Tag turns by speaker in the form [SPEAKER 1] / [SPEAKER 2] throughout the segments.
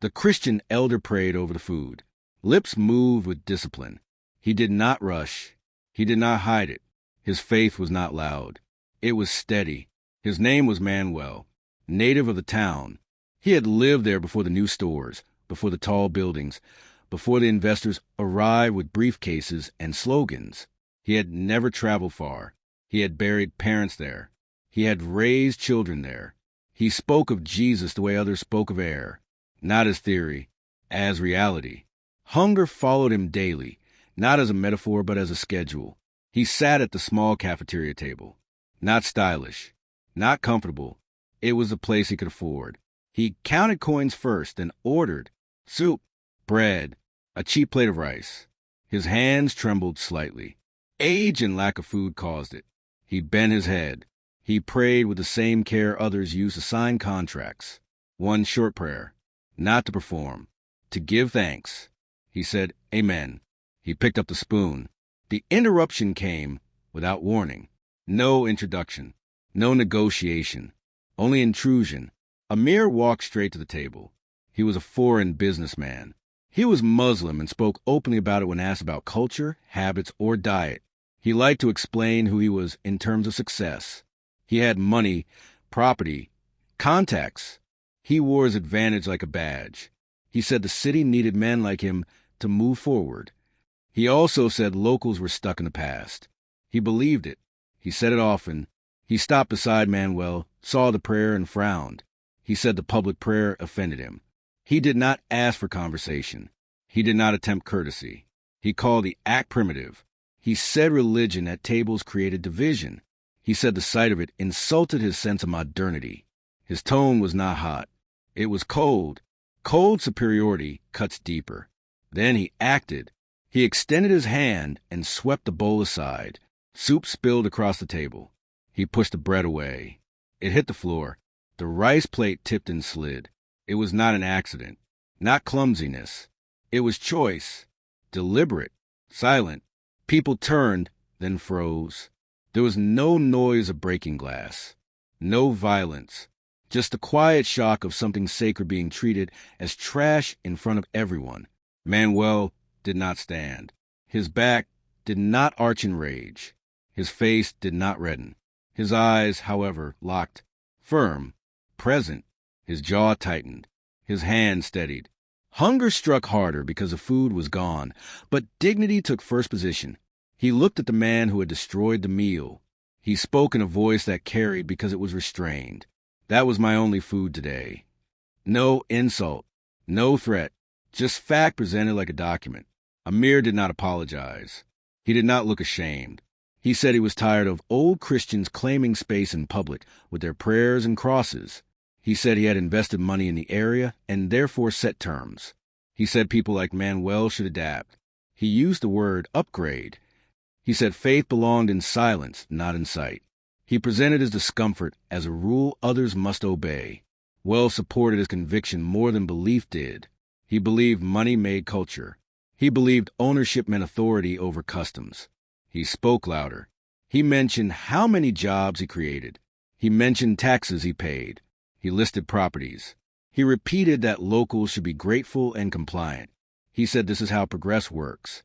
[SPEAKER 1] The Christian elder prayed over the food. Lips moved with discipline. He did not rush. He did not hide it. His faith was not loud. It was steady. His name was Manuel, native of the town. He had lived there before the new stores, before the tall buildings, before the investors arrived with briefcases and slogans. He had never traveled far. He had buried parents there. He had raised children there. He spoke of Jesus the way others spoke of air, not as theory, as reality. Hunger followed him daily, not as a metaphor but as a schedule. He sat at the small cafeteria table. Not stylish, not comfortable. It was a place he could afford. He counted coins first, then ordered soup, bread, a cheap plate of rice. His hands trembled slightly. Age and lack of food caused it. He bent his head. He prayed with the same care others use to sign contracts. One short prayer, not to perform, to give thanks. He said, Amen. He picked up the spoon. The interruption came without warning. No introduction, no negotiation, only intrusion. Amir walked straight to the table. He was a foreign businessman. He was Muslim and spoke openly about it when asked about culture, habits, or diet. He liked to explain who he was in terms of success. He had money, property, contacts. He wore his advantage like a badge. He said the city needed men like him to move forward. He also said locals were stuck in the past. He believed it. He said it often. He stopped beside Manuel, saw the prayer, and frowned. He said the public prayer offended him. He did not ask for conversation. He did not attempt courtesy. He called the act primitive. He said religion at tables created division. He said the sight of it insulted his sense of modernity. His tone was not hot. It was cold. Cold superiority cuts deeper. Then he acted. He extended his hand and swept the bowl aside. Soup spilled across the table. He pushed the bread away. It hit the floor. The rice plate tipped and slid. It was not an accident, not clumsiness. It was choice, deliberate, silent. People turned, then froze. There was no noise of breaking glass, no violence, just the quiet shock of something sacred being treated as trash in front of everyone. Manuel did not stand. His back did not arch in rage. His face did not redden. His eyes, however, locked, firm, present. His jaw tightened. His hand steadied. Hunger struck harder because the food was gone, but dignity took first position. He looked at the man who had destroyed the meal. He spoke in a voice that carried because it was restrained. That was my only food today. No insult, no threat, just fact presented like a document. Amir did not apologize. He did not look ashamed. He said he was tired of old Christians claiming space in public with their prayers and crosses. He said he had invested money in the area and therefore set terms. He said people like Manuel should adapt. He used the word upgrade. He said faith belonged in silence, not in sight. He presented his discomfort as a rule others must obey. Wells supported his conviction more than belief did. He believed money made culture. He believed ownership meant authority over customs. He spoke louder. He mentioned how many jobs he created. He mentioned taxes he paid. He listed properties. He repeated that locals should be grateful and compliant. He said this is how progress works.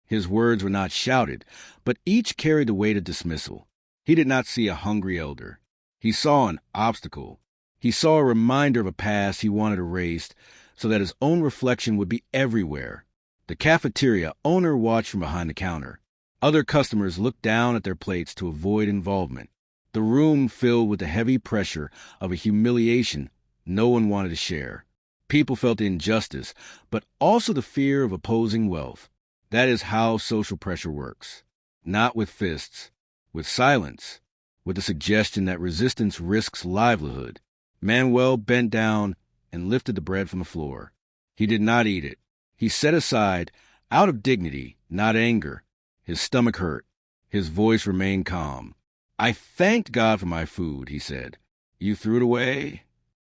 [SPEAKER 1] His words were not shouted, but each carried the weight of dismissal. He did not see a hungry elder. He saw an obstacle. He saw a reminder of a past he wanted erased so that his own reflection would be everywhere. The cafeteria owner watched from behind the counter. Other customers looked down at their plates to avoid involvement. The room filled with the heavy pressure of a humiliation no one wanted to share. People felt the injustice, but also the fear of opposing wealth. That is how social pressure works. Not with fists, with silence, with the suggestion that resistance risks livelihood. Manuel bent down and lifted the bread from the floor. He did not eat it. He set aside, out of dignity, not anger. His stomach hurt. His voice remained calm. I thanked God for my food, he said. You threw it away?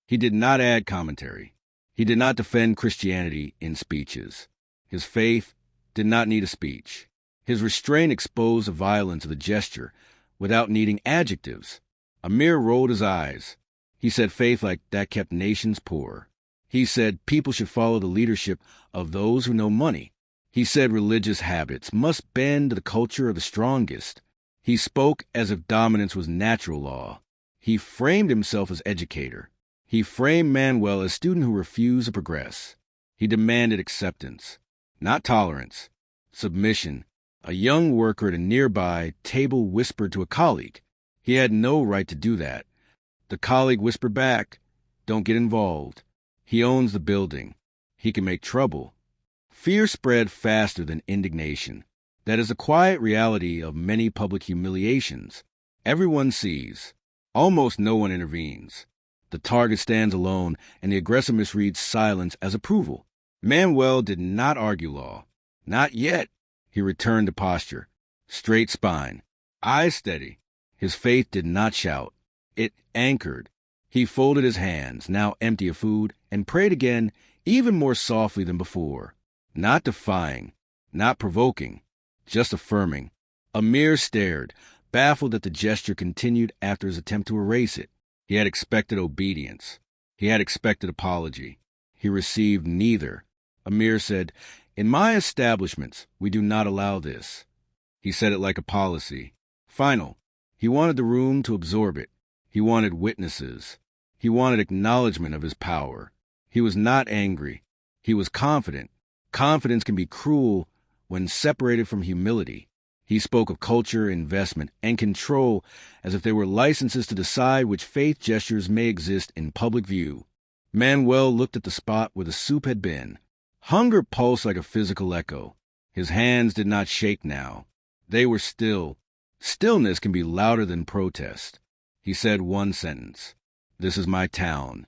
[SPEAKER 1] He did not add commentary. He did not defend Christianity in speeches. His faith did not need a speech. His restraint exposed the violence of the gesture without needing adjectives. Amir rolled his eyes. He said faith like that kept nations poor. He said people should follow the leadership of those who know money. He said religious habits must bend to the culture of the strongest. He spoke as if dominance was natural law. He framed himself as educator. He framed Manuel as student who refused to progress. He demanded acceptance, not tolerance. Submission. A young worker at a nearby table whispered to a colleague. He had no right to do that. The colleague whispered back, "Don't get involved. He owns the building. He can make trouble." Fear spread faster than indignation. That is the quiet reality of many public humiliations. Everyone sees. Almost no one intervenes. The target stands alone, and the aggressor misreads silence as approval. Manuel did not argue law. Not yet. He returned to posture. Straight spine. Eyes steady. His faith did not shout. It anchored. He folded his hands, now empty of food, and prayed again, even more softly than before. Not defying, not provoking, just affirming. Amir stared, baffled that the gesture continued after his attempt to erase it. He had expected obedience. He had expected apology. He received neither. Amir said, "In my establishments, we do not allow this." He said it like a policy. Final. He wanted the room to absorb it. He wanted witnesses. He wanted acknowledgement of his power. He was not angry. He was confident. Confidence can be cruel when separated from humility. He spoke of culture, investment, and control as if they were licenses to decide which faith gestures may exist in public view. Manuel looked at the spot where the soup had been. Hunger pulsed like a physical echo. His hands did not shake now. They were still. Stillness can be louder than protest. He said one sentence. "This is my town."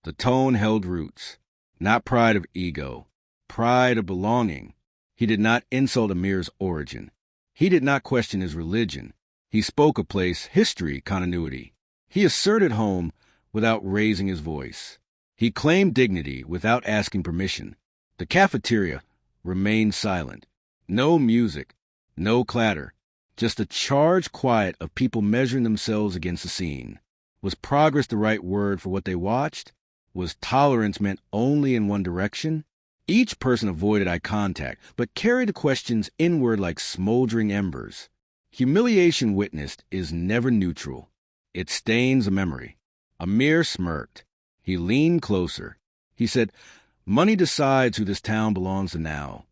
[SPEAKER 1] The tone held roots. Not pride of ego. Pride of belonging. He did not insult Amir's origin. He did not question his religion. He spoke of place, history, continuity. He asserted home without raising his voice. He claimed dignity without asking permission. The cafeteria remained silent. No music, no clatter, just the charged quiet of people measuring themselves against the scene. Was progress the right word for what they watched? Was tolerance meant only in one direction? Each person avoided eye contact, but carried the questions inward like smoldering embers. Humiliation witnessed is never neutral. It stains a memory. Amir smirked. He leaned closer. He said, "Money decides who this town belongs to now."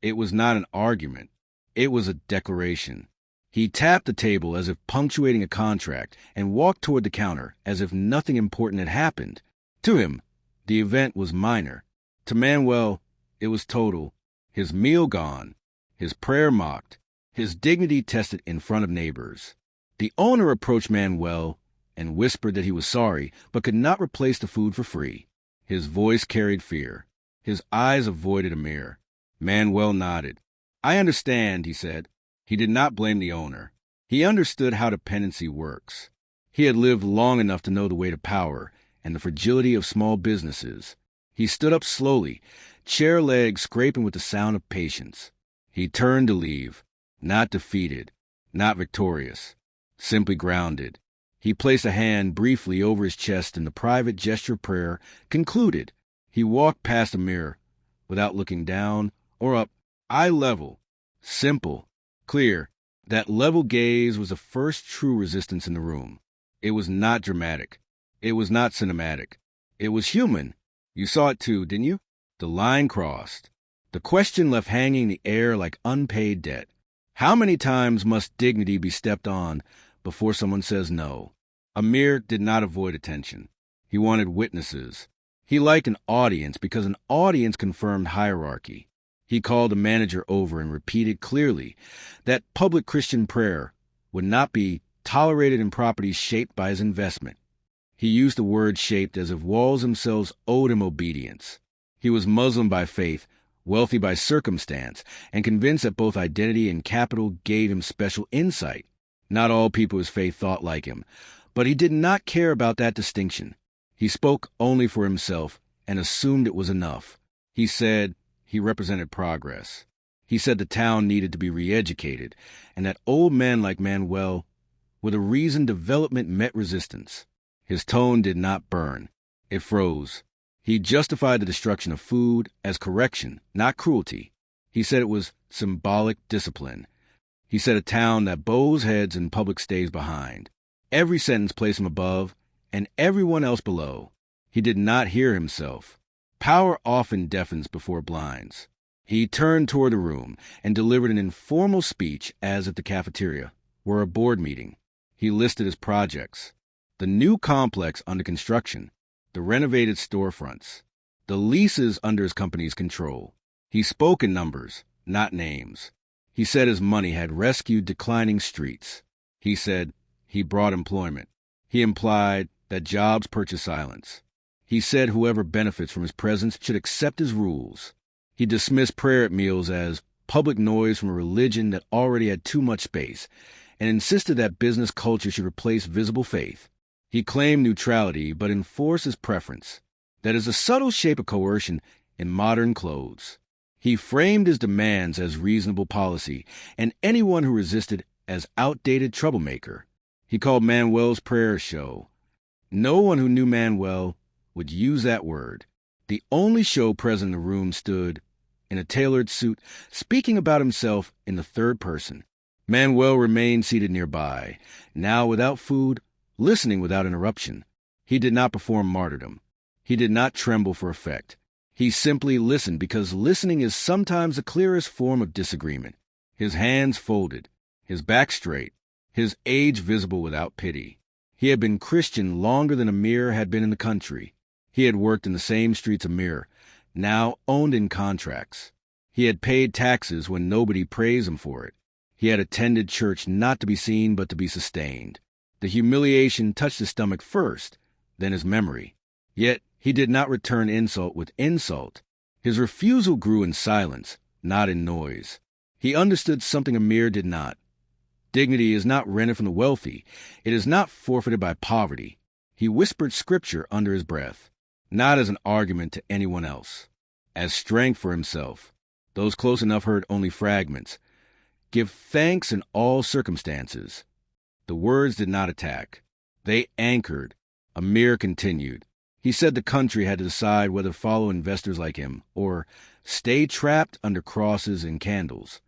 [SPEAKER 1] It was not an argument. It was a declaration. He tapped the table as if punctuating a contract and walked toward the counter as if nothing important had happened. To him, the event was minor. To Manuel, it was total. His meal gone, his prayer mocked, his dignity tested in front of neighbors. The owner approached Manuel and whispered that he was sorry, but could not replace the food for free. His voice carried fear. His eyes avoided Amir. Manuel nodded. "I understand," he said. He did not blame the owner. He understood how dependency works. He had lived long enough to know the weight of power and the fragility of small businesses. He stood up slowly, chair legs scraping with the sound of patience. He turned to leave, not defeated, not victorious, simply grounded. He placed a hand briefly over his chest in the private gesture of prayer, concluded. He walked past the mirror, without looking down or up, eye level, simple, clear. That level gaze was the first true resistance in the room. It was not dramatic. It was not cinematic. It was human. You saw it too, didn't you? The line crossed. The question left hanging in the air like unpaid debt. How many times must dignity be stepped on before someone says no? Amir did not avoid attention. He wanted witnesses. He liked an audience because an audience confirmed hierarchy. He called the manager over and repeated clearly that public Christian prayer would not be tolerated in properties shaped by his investment. He used the word shaped as if walls themselves owed him obedience. He was Muslim by faith, wealthy by circumstance, and convinced that both identity and capital gave him special insight. Not all people of his faith thought like him, but he did not care about that distinction. He spoke only for himself and assumed it was enough. He said he represented progress. He said the town needed to be re-educated, and that old men like Manuel were the reason development met resistance. His tone did not burn. It froze. He justified the destruction of food as correction, not cruelty. He said it was symbolic discipline. He said a town that bows heads in public stays behind. Every sentence placed him above and everyone else below. He did not hear himself. Power often deafens before blinds. He turned toward the room and delivered an informal speech as at the cafeteria, or a board meeting. He listed his projects: the new complex under construction, the renovated storefronts, the leases under his company's control. He spoke in numbers, not names. He said his money had rescued declining streets. He said he brought employment. He implied that jobs purchase silence. He said whoever benefits from his presence should accept his rules. He dismissed prayer at meals as public noise from a religion that already had too much space, and insisted that business culture should replace visible faith. He claimed neutrality, but enforced his preference. That is a subtle shape of coercion in modern clothes. He framed his demands as reasonable policy, and anyone who resisted as outdated troublemaker. He called Manuel's prayer show. No one who knew Manuel would use that word. The only show present in the room stood in a tailored suit, speaking about himself in the third person. Manuel remained seated nearby, now without food, listening without interruption. He did not perform martyrdom. He did not tremble for effect. He simply listened because listening is sometimes the clearest form of disagreement. His hands folded, his back straight, his age visible without pity. He had been Christian longer than Amir had been in the country. He had worked in the same streets Amir, now owned in contracts. He had paid taxes when nobody praised him for it. He had attended church not to be seen but to be sustained. The humiliation touched his stomach first, then his memory. Yet he did not return insult with insult. His refusal grew in silence, not in noise. He understood something Amir did not. Dignity is not rented from the wealthy. It is not forfeited by poverty. He whispered scripture under his breath, not as an argument to anyone else, as strength for himself. Those close enough heard only fragments. Give thanks in all circumstances. The words did not attack. They anchored. Amir continued. He said the country had to decide whether to follow investors like him or stay trapped under crosses and candles.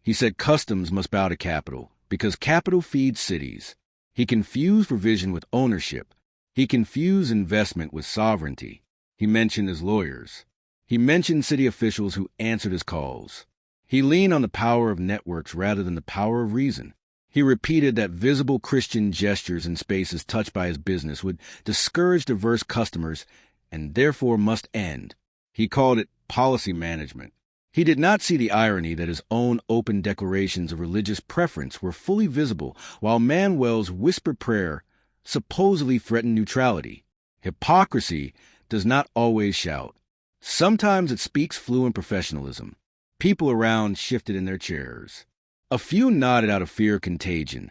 [SPEAKER 1] He said customs must bow to capital because capital feeds cities. He confused provision with ownership. He confused investment with sovereignty. He mentioned his lawyers. He mentioned city officials who answered his calls. He leaned on the power of networks rather than the power of reason. He repeated that visible Christian gestures in spaces touched by his business would discourage diverse customers and therefore must end. He called it policy management. He did not see the irony that his own open declarations of religious preference were fully visible while Manuel's whispered prayer supposedly threatened neutrality. Hypocrisy does not always shout. Sometimes it speaks fluent professionalism. People around shifted in their chairs. A few nodded out of fear of contagion.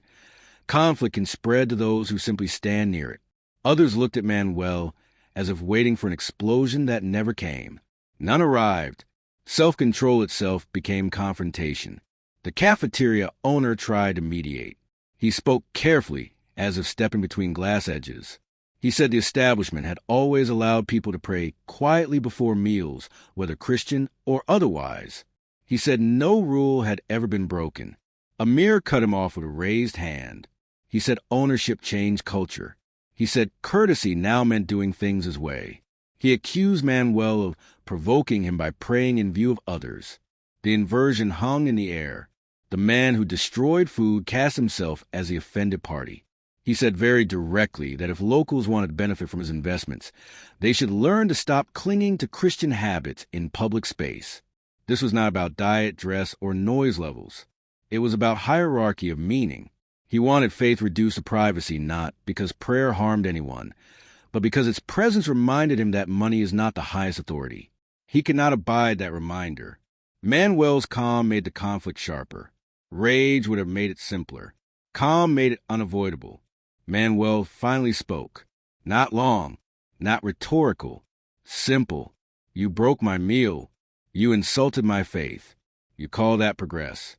[SPEAKER 1] Conflict can spread to those who simply stand near it. Others looked at Manuel as if waiting for an explosion that never came. None arrived. Self-control itself became confrontation. The cafeteria owner tried to mediate. He spoke carefully, as if stepping between glass edges. He said the establishment had always allowed people to pray quietly before meals, whether Christian or otherwise. He said no rule had ever been broken. Amir cut him off with a raised hand. He said ownership changed culture. He said courtesy now meant doing things his way. He accused Manuel of provoking him by praying in view of others. The inversion hung in the air. The man who destroyed food cast himself as the offended party. He said very directly that if locals wanted to benefit from his investments, they should learn to stop clinging to Christian habits in public space. This was not about diet, dress, or noise levels. It was about hierarchy of meaning. He wanted faith reduced to privacy not because prayer harmed anyone, but because its presence reminded him that money is not the highest authority. He could not abide that reminder. Manuel's calm made the conflict sharper. Rage would have made it simpler. Calm made it unavoidable. Manuel finally spoke. Not long, not rhetorical, simple. You broke my meal. You insulted my faith. You call that progress.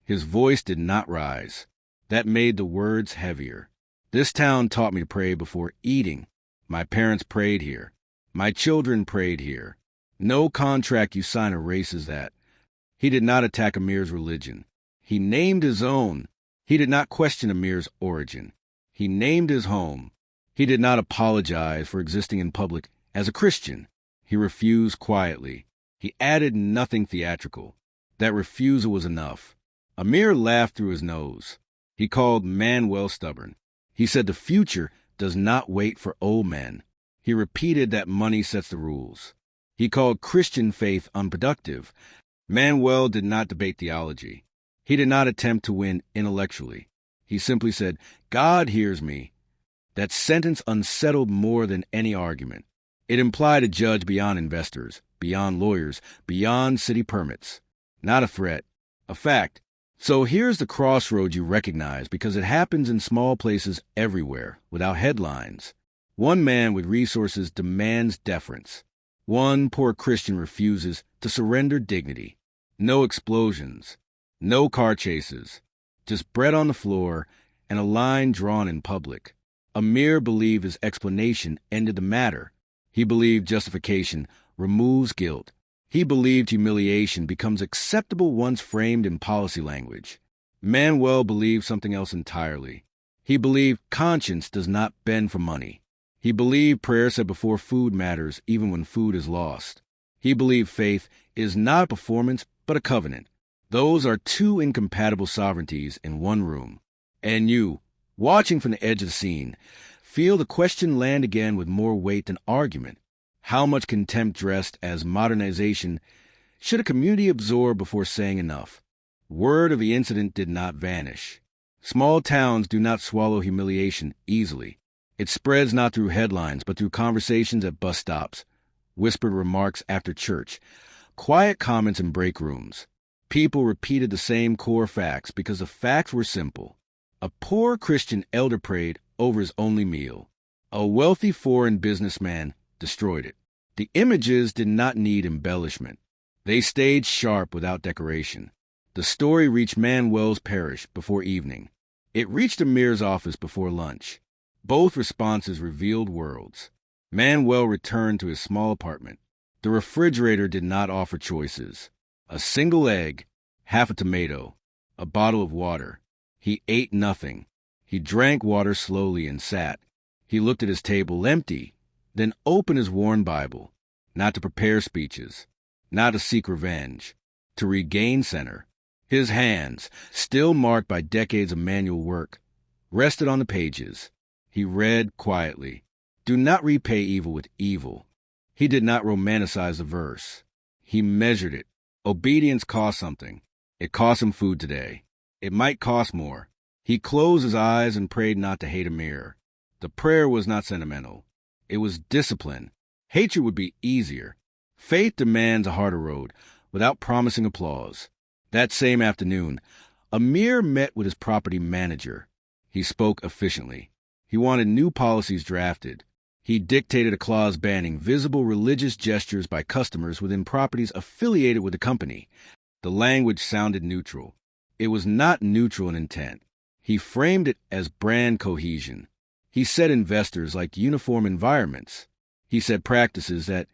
[SPEAKER 1] His voice did not rise. That made the words heavier. This town taught me to pray before eating. My parents prayed here. My children prayed here. No contract you sign erases that. He did not attack Amir's religion. He named his own. He did not question Amir's origin. He named his home. He did not apologize for existing in public as a Christian. He refused quietly. He added nothing theatrical. That refusal was enough. Amir laughed through his nose. He called Manuel stubborn. He said the future does not wait for old men. He repeated that money sets the rules. He called Christian faith unproductive. Manuel did not debate theology. He did not attempt to win intellectually. He simply said, God hears me. That sentence unsettled more than any argument. It implied a judge beyond investors, beyond lawyers, beyond city permits. Not a threat, a fact. So here's the crossroad you recognize because it happens in small places everywhere, without headlines. One man with resources demands deference. One poor Christian refuses to surrender dignity. No explosions, no car chases, just bread on the floor and a line drawn in public. Amir believed his explanation ended the matter. He believed justification removes guilt. He believed humiliation becomes acceptable once framed in policy language. Manuel believed something else entirely. He believed conscience does not bend for money. He believed prayer said before food matters even when food is lost. He believed faith is not a performance but a covenant. Those are two incompatible sovereignties in one room. And you, watching from the edge of the scene, feel the question land again with more weight than argument. How much contempt dressed as modernization should a community absorb before saying enough? Word of the incident did not vanish. Small towns do not swallow humiliation easily. It spreads not through headlines, but through conversations at bus stops, whispered remarks after church, quiet comments in break rooms. People repeated the same core facts because the facts were simple. A poor Christian elder prayed over his only meal. A wealthy foreign businessman destroyed it. The images did not need embellishment. They stayed sharp without decoration. The story reached Manuel's parish before evening. It reached Amir's office before lunch. Both responses revealed worlds. Manuel returned to his small apartment. The refrigerator did not offer choices. A single egg, half a tomato, a bottle of water. He ate nothing. He drank water slowly and sat. He looked at his table empty, then opened his worn Bible, not to prepare speeches, not to seek revenge, to regain center. His hands, still marked by decades of manual work, rested on the pages. He read quietly. Do not repay evil with evil. He did not romanticize the verse. He measured it. Obedience cost something. It cost him food today. It might cost more. He closed his eyes and prayed not to hate Amir. The prayer was not sentimental. It was discipline. Hatred would be easier. Faith demands a harder road, without promising applause. That same afternoon, Amir met with his property manager. He spoke efficiently. He wanted new policies drafted. He dictated a clause banning visible religious gestures by customers within properties affiliated with the company. The language sounded neutral. It was not neutral in intent. He framed it as brand cohesion. He said investors liked uniform environments. He said practices that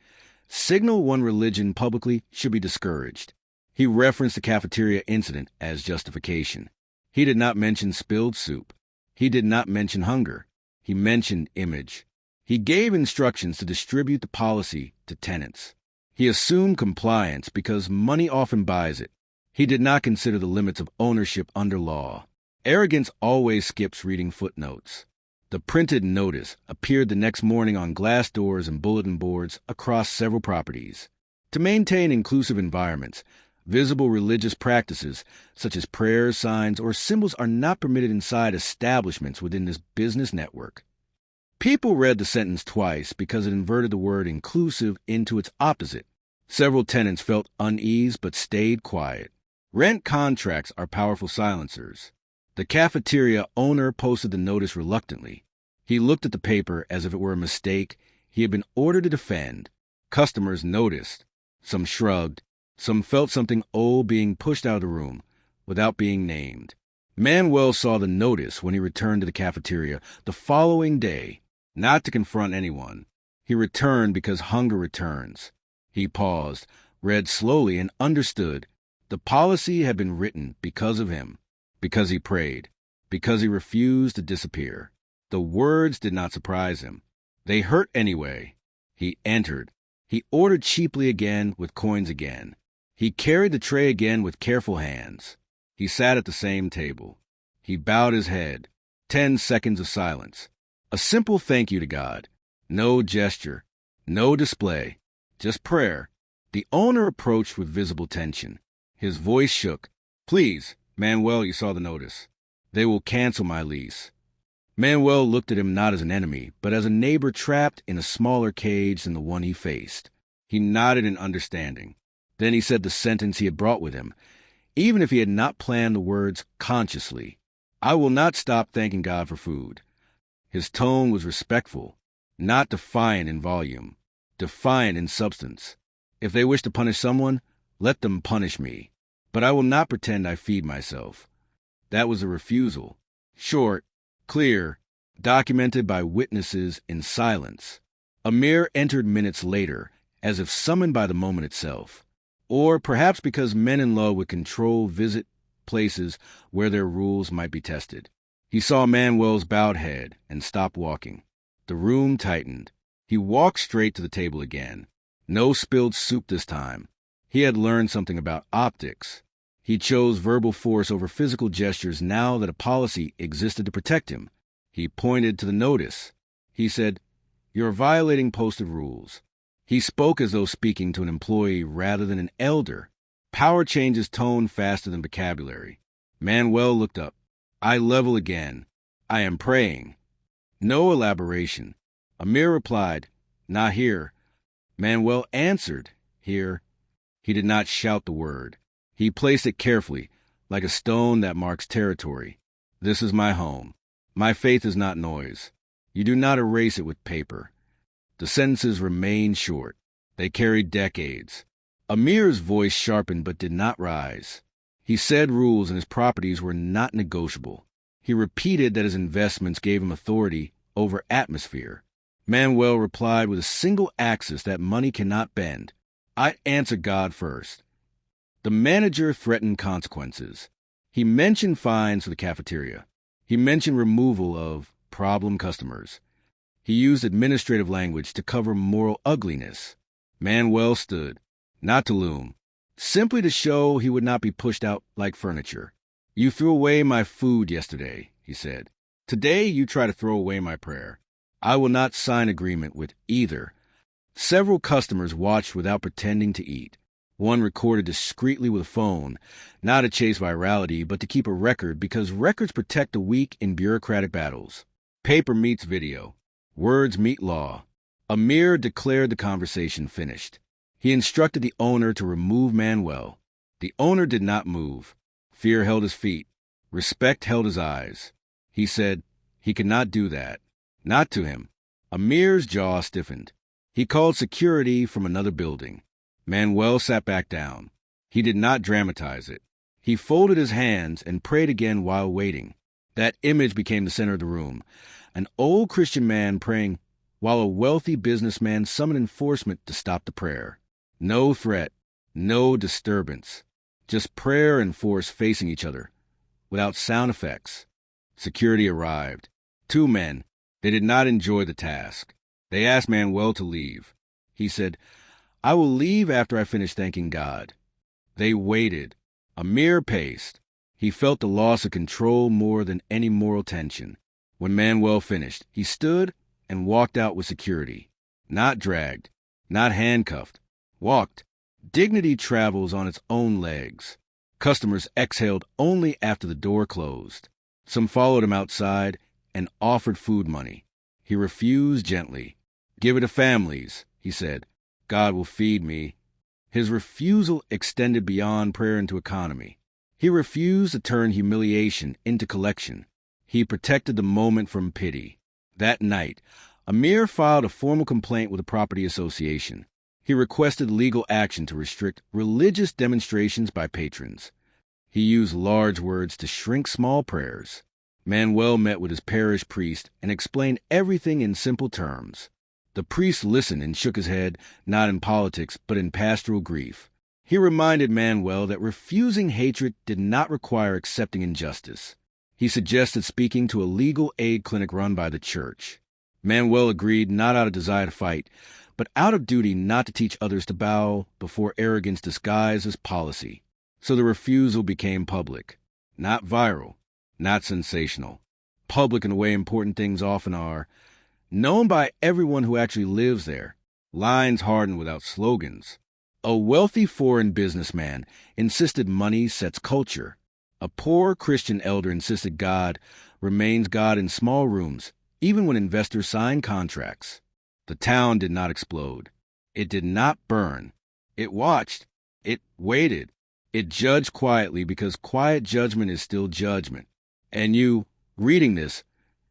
[SPEAKER 1] signal one religion publicly should be discouraged. He referenced the cafeteria incident as justification. He did not mention spilled soup. He did not mention hunger. He mentioned image. He gave instructions to distribute the policy to tenants. He assumed compliance because money often buys it. He did not consider the limits of ownership under law. Arrogance always skips reading footnotes. The printed notice appeared the next morning on glass doors and bulletin boards across several properties. To maintain inclusive environments, visible religious practices, such as prayers, signs, or symbols are not permitted inside establishments within this business network. People read the sentence twice because it inverted the word inclusive into its opposite. Several tenants felt unease but stayed quiet. Rent contracts are powerful silencers. The cafeteria owner posted the notice reluctantly. He looked at the paper as if it were a mistake he had been ordered to defend. Customers noticed. Some shrugged. Some felt something old being pushed out of the room without being named. Manuel saw the notice when he returned to the cafeteria the following day, not to confront anyone. He returned because hunger returns. He paused, read slowly, and understood. The policy had been written because of him, because he prayed, because he refused to disappear. The words did not surprise him. They hurt anyway. He entered. He ordered cheaply again with coins again. He carried the tray again with careful hands. He sat at the same table. He bowed his head. 10 seconds of silence. A simple thank you to God. No gesture. No display. Just prayer. The owner approached with visible tension. His voice shook. Please, Manuel, you saw the notice. They will cancel my lease. Manuel looked at him not as an enemy, but as a neighbor trapped in a smaller cage than the one he faced. He nodded in understanding. Then he said the sentence he had brought with him, even if he had not planned the words consciously. I will not stop thanking God for food. His tone was respectful, not defiant in volume, defiant in substance. If they wish to punish someone, let them punish me. But I will not pretend I feed myself. That was a refusal. Short, clear, documented by witnesses in silence. Amir entered minutes later, as if summoned by the moment itself. Or perhaps because men in love with control visit places where their rules might be tested. He saw Manuel's bowed head and stopped walking. The room tightened. He walked straight to the table again. No spilled soup this time. He had learned something about optics. He chose verbal force over physical gestures now that a policy existed to protect him. He pointed to the notice. He said, "You're violating posted rules." He spoke as though speaking to an employee rather than an elder. Power changes tone faster than vocabulary. Manuel looked up. I level again. I am praying. No elaboration. Amir replied, Not here. Manuel answered, Here. He did not shout the word. He placed it carefully, like a stone that marks territory. This is my home. My faith is not noise. You do not erase it with paper. The sentences remained short. They carried decades. Amir's voice sharpened but did not rise. He said rules and his properties were not negotiable. He repeated that his investments gave him authority over atmosphere. Manuel replied with a single axis that money cannot bend. I answer God first. The manager threatened consequences. He mentioned fines for the cafeteria. He mentioned removal of problem customers. He used administrative language to cover moral ugliness. Manuel stood, not to loom, simply to show he would not be pushed out like furniture. You threw away my food yesterday, he said. Today you try to throw away my prayer. I will not sign agreement with either. Several customers watched without pretending to eat. One recorded discreetly with a phone, not to chase virality, but to keep a record because records protect the weak in bureaucratic battles. Paper meets video. Words meet law. Amir declared the conversation finished. He instructed the owner to remove Manuel. The owner did not move. Fear held his feet. Respect held his eyes. He said he could not do that. Not to him. Amir's jaw stiffened. He called security from another building. Manuel sat back down. He did not dramatize it. He folded his hands and prayed again while waiting. That image became the center of the room. An old Christian man praying while a wealthy businessman summoned enforcement to stop the prayer. No threat, no disturbance. Just prayer and force facing each other, without sound effects. Security arrived. 2 men. They did not enjoy the task. They asked Manuel to leave. He said, I will leave after I finish thanking God. They waited. Amir paced. He felt the loss of control more than any moral tension. When Manuel finished, he stood and walked out with security. Not dragged, not handcuffed. Walked. Dignity travels on its own legs. Customers exhaled only after the door closed. Some followed him outside and offered food money. He refused gently. Give it to families, he said. God will feed me. His refusal extended beyond prayer into economy. He refused to turn humiliation into collection. He protected the moment from pity. That night, Amir filed a formal complaint with the property association. He requested legal action to restrict religious demonstrations by patrons. He used large words to shrink small prayers. Manuel met with his parish priest and explained everything in simple terms. The priest listened and shook his head, not in politics, but in pastoral grief. He reminded Manuel that refusing hatred did not require accepting injustice. He suggested speaking to a legal aid clinic run by the church. Manuel agreed, not out of desire to fight, but out of duty not to teach others to bow before arrogance disguised as policy. So the refusal became public. Not viral, not sensational. Public in the way important things often are. Known by everyone who actually lives there. Lines hardened without slogans. A wealthy foreign businessman insisted money sets culture. A poor Christian elder insisted God remains God in small rooms, even when investors sign contracts. The town did not explode. It did not burn. It watched. It waited. It judged quietly because quiet judgment is still judgment. And you, reading this,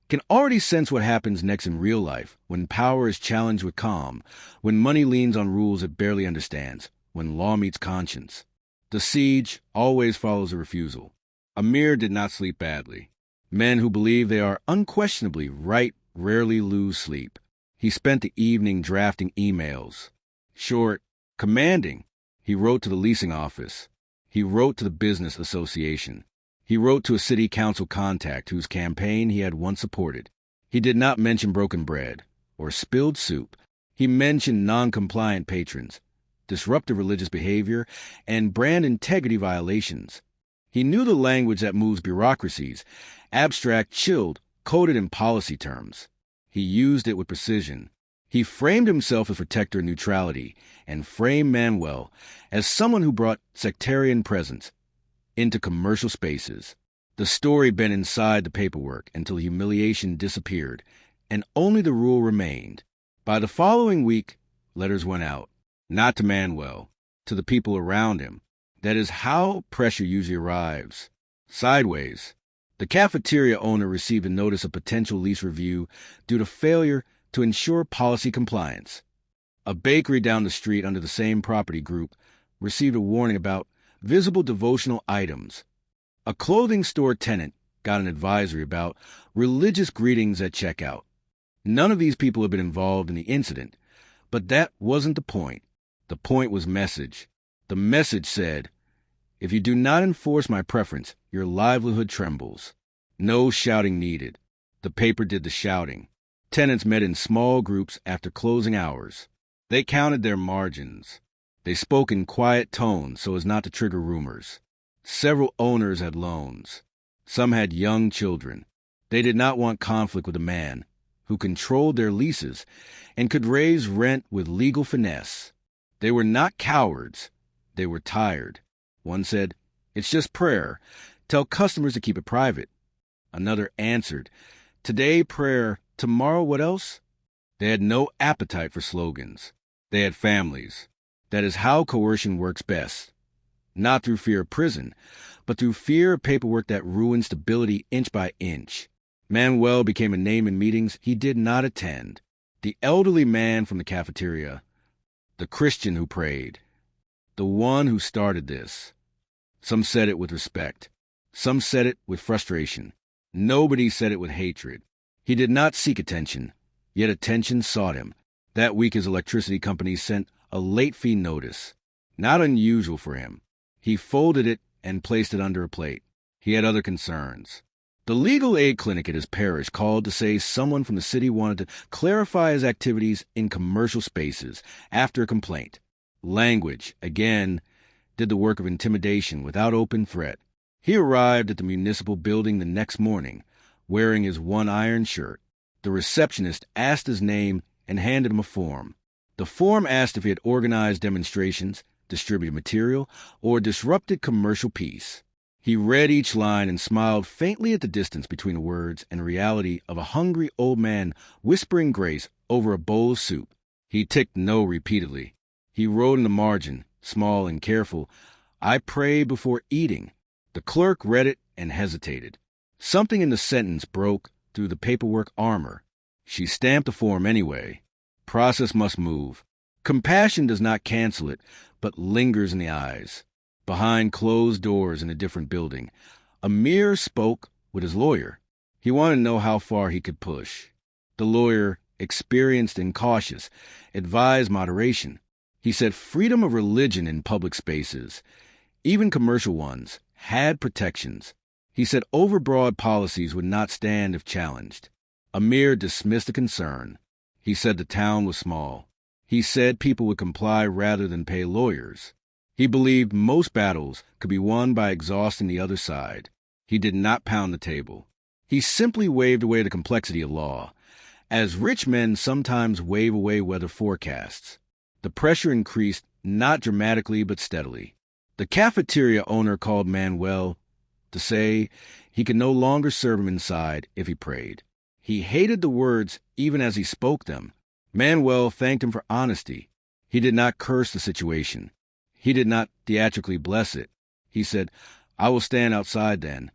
[SPEAKER 1] can already sense what happens next in real life when power is challenged with calm, when money leans on rules it barely understands, when law meets conscience. The siege always follows a refusal. Amir did not sleep badly. Men who believe they are unquestionably right rarely lose sleep. He spent the evening drafting emails. Short, commanding. He wrote to the leasing office. He wrote to the business association. He wrote to a city council contact whose campaign he had once supported. He did not mention broken bread or spilled soup. He mentioned non-compliant patrons, disruptive religious behavior, and brand integrity violations. He knew the language that moves bureaucracies, abstract, chilled, coded in policy terms. He used it with precision. He framed himself as protector of neutrality and framed Manuel as someone who brought sectarian presence into commercial spaces. The story bent inside the paperwork until humiliation disappeared, and only the rule remained. By the following week, letters went out, not to Manuel, to the people around him. That is how pressure usually arrives. Sideways. The cafeteria owner received a notice of potential lease review due to failure to ensure policy compliance. A bakery down the street under the same property group received a warning about visible devotional items. A clothing store tenant got an advisory about religious greetings at checkout. None of these people had been involved in the incident, but that wasn't the point. The point was message. The message said, "If you do not enforce my preference, your livelihood trembles." No shouting needed. The paper did the shouting. Tenants met in small groups after closing hours. They counted their margins. They spoke in quiet tones so as not to trigger rumors. Several owners had loans. Some had young children. They did not want conflict with a man who controlled their leases and could raise rent with legal finesse. They were not cowards. They were tired. One said, "It's just prayer. Tell customers to keep it private." Another answered, "Today prayer, tomorrow what else?" They had no appetite for slogans. They had families. That is how coercion works best. Not through fear of prison, but through fear of paperwork that ruins stability inch by inch. Manuel became a name in meetings he did not attend. The elderly man from the cafeteria. The Christian who prayed. The one who started this. Some said it with respect. Some said it with frustration. Nobody said it with hatred. He did not seek attention, yet attention sought him. That week his electricity company sent a late fee notice. Not unusual for him. He folded it and placed it under a plate. He had other concerns. The legal aid clinic at his parish called to say someone from the city wanted to clarify his activities in commercial spaces after a complaint. Language, again, did the work of intimidation without open threat. He arrived at the municipal building the next morning, wearing his one iron shirt. The receptionist asked his name and handed him a form. The form asked if he had organized demonstrations, distributed material, or disrupted commercial peace. He read each line and smiled faintly at the distance between the words and the reality of a hungry old man whispering grace over a bowl of soup. He ticked no repeatedly. He wrote in the margin, small and careful, "I pray before eating." The clerk read it and hesitated. Something in the sentence broke through the paperwork armor. She stamped the form anyway. Process must move. Compassion does not cancel it, but lingers in the eyes. Behind closed doors in a different building, Amir spoke with his lawyer. He wanted to know how far he could push. The lawyer experienced and cautious, advised moderation. He said freedom of religion in public spaces, even commercial ones, had protections. He said overbroad policies would not stand if challenged. Amir dismissed the concern. He said the town was small. He said people would comply rather than pay lawyers. He believed most battles could be won by exhausting the other side. He did not pound the table. He simply waved away the complexity of law, as rich men sometimes wave away weather forecasts. The pressure increased, not dramatically but steadily. The cafeteria owner called Manuel to say he could no longer serve him inside if he prayed. He hated the words even as he spoke them. Manuel thanked him for honesty. He did not curse the situation. He did not theatrically bless it. He said, "I will stand outside then."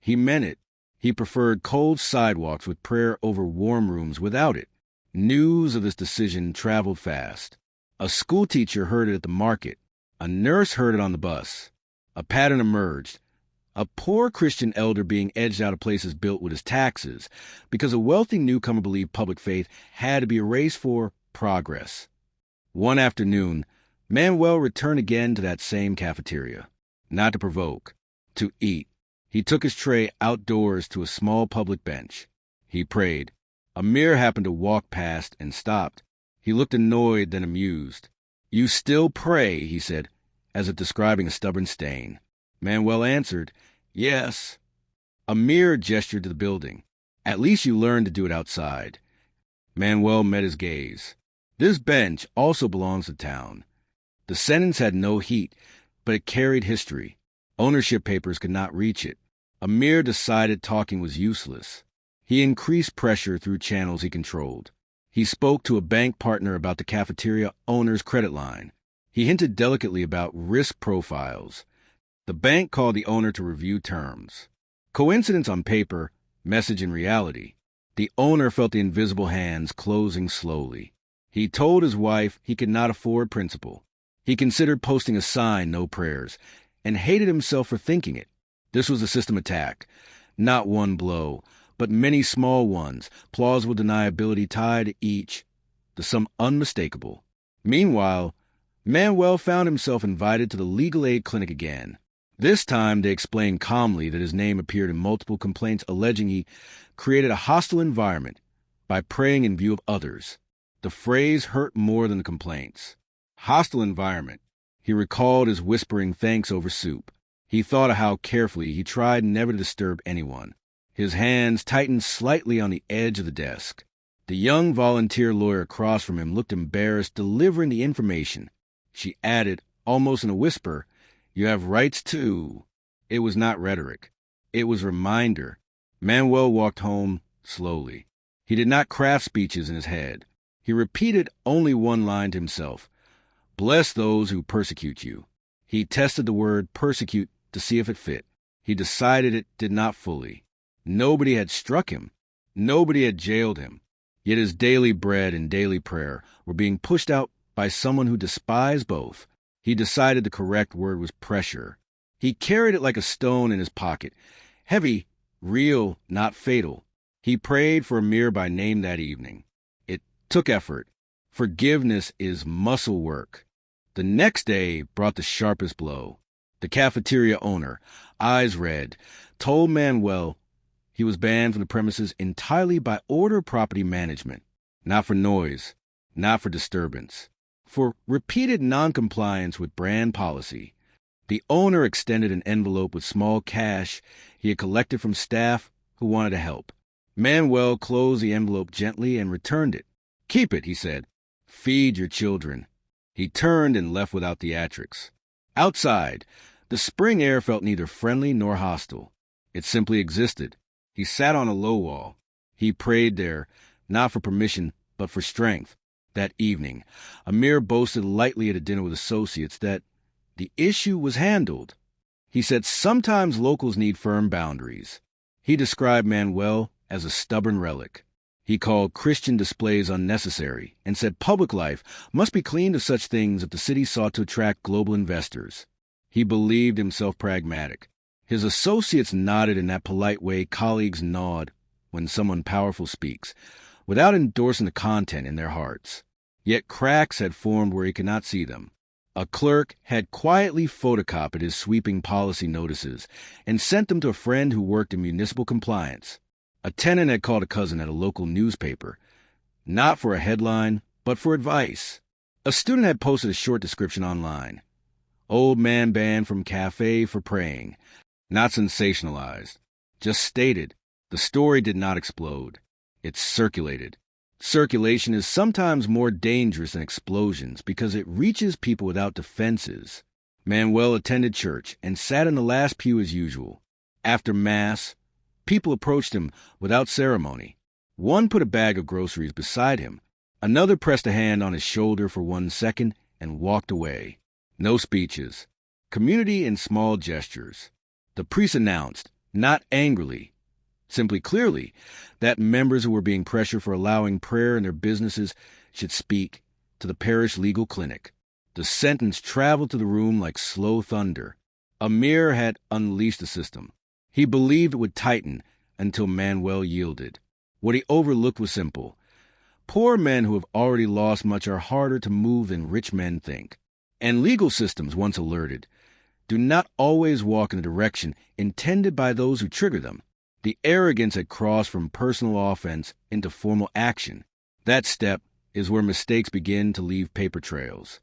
[SPEAKER 1] He meant it. He preferred cold sidewalks with prayer over warm rooms without it. News of this decision traveled fast. A schoolteacher heard it at the market. A nurse heard it on the bus. A pattern emerged. A poor Christian elder being edged out of places built with his taxes because a wealthy newcomer believed public faith had to be erased for progress. One afternoon, Manuel returned again to that same cafeteria, not to provoke, to eat. He took his tray outdoors to a small public bench. He prayed. Amir happened to walk past and stopped. He looked annoyed, then amused. "You still pray," he said, as if describing a stubborn stain. Manuel answered, "Yes." Amir gestured to the building. "At least you learned to do it outside." Manuel met his gaze. "This bench also belongs to town." The sentence had no heat, but it carried history. Ownership papers could not reach it. Amir decided talking was useless. He increased pressure through channels he controlled. He spoke to a bank partner about the cafeteria owner's credit line. He hinted delicately about risk profiles. The bank called the owner to review terms. Coincidence on paper, message in reality. The owner felt the invisible hands closing slowly. He told his wife he could not afford principal. He considered posting a sign, "No prayers," and hated himself for thinking it. This was a system attack. Not one blow, but many small ones, plausible deniability tied to each, to some unmistakable. Meanwhile, Manuel found himself invited to the legal aid clinic again. This time they explained calmly that his name appeared in multiple complaints alleging he created a hostile environment by praying in view of others. The phrase hurt more than the complaints. Hostile environment. He recalled his whispering thanks over soup. He thought of how carefully he tried never to disturb anyone. His hands tightened slightly on the edge of the desk. The young volunteer lawyer across from him looked embarrassed, delivering the information. She added, almost in a whisper, "You have rights too." It was not rhetoric. It was reminder. Manuel walked home slowly. He did not craft speeches in his head. He repeated only one line to himself. "Bless those who persecute you." He tested the word persecute to see if it fit. He decided it did not fully. Nobody had struck him. Nobody had jailed him. Yet his daily bread and daily prayer were being pushed out by someone who despised both. He decided the correct word was pressure. He carried it like a stone in his pocket. Heavy, real, not fatal. He prayed for Amir by name that evening. It took effort. Forgiveness is muscle work. The next day brought the sharpest blow. The cafeteria owner, eyes red, told Manuel he was banned from the premises entirely by order of property management, not for noise, not for disturbance, for repeated noncompliance with brand policy. The owner extended an envelope with small cash he had collected from staff who wanted to help. Manuel closed the envelope gently and returned it. "Keep it," he said. "Feed your children." He turned and left without theatrics. Outside, the spring air felt neither friendly nor hostile. It simply existed. He sat on a low wall. He prayed there, not for permission, but for strength. That evening, Amir boasted lightly at a dinner with associates that the issue was handled. He said sometimes locals need firm boundaries. He described Manuel as a stubborn relic. He called Christian displays unnecessary and said public life must be cleaned of such things if the city sought to attract global investors. He believed himself pragmatic. His associates nodded in that polite way colleagues nod when someone powerful speaks, without endorsing the content in their hearts. Yet cracks had formed where he could not see them. A clerk had quietly photocopied his sweeping policy notices and sent them to a friend who worked in municipal compliance. A tenant had called a cousin at a local newspaper, not for a headline, but for advice. A student had posted a short description online. Old man banned from cafe for praying. Not sensationalized. Just stated. The story did not explode. It circulated. Circulation is sometimes more dangerous than explosions because it reaches people without defenses. Manuel attended church and sat in the last pew as usual. After Mass, people approached him without ceremony. One put a bag of groceries beside him. Another pressed a hand on his shoulder for 1 second and walked away. No speeches. Community in small gestures. The priest announced, not angrily, simply clearly, that members who were being pressured for allowing prayer in their businesses should speak to the parish legal clinic. The sentence traveled to the room like slow thunder. Amir had unleashed the system. He believed it would tighten until Manuel yielded. What he overlooked was simple. Poor men who have already lost much are harder to move than rich men think. And legal systems, once alerted, do not always walk in the direction intended by those who trigger them. The arrogance had crossed from personal offense into formal action. That step is where mistakes begin to leave paper trails.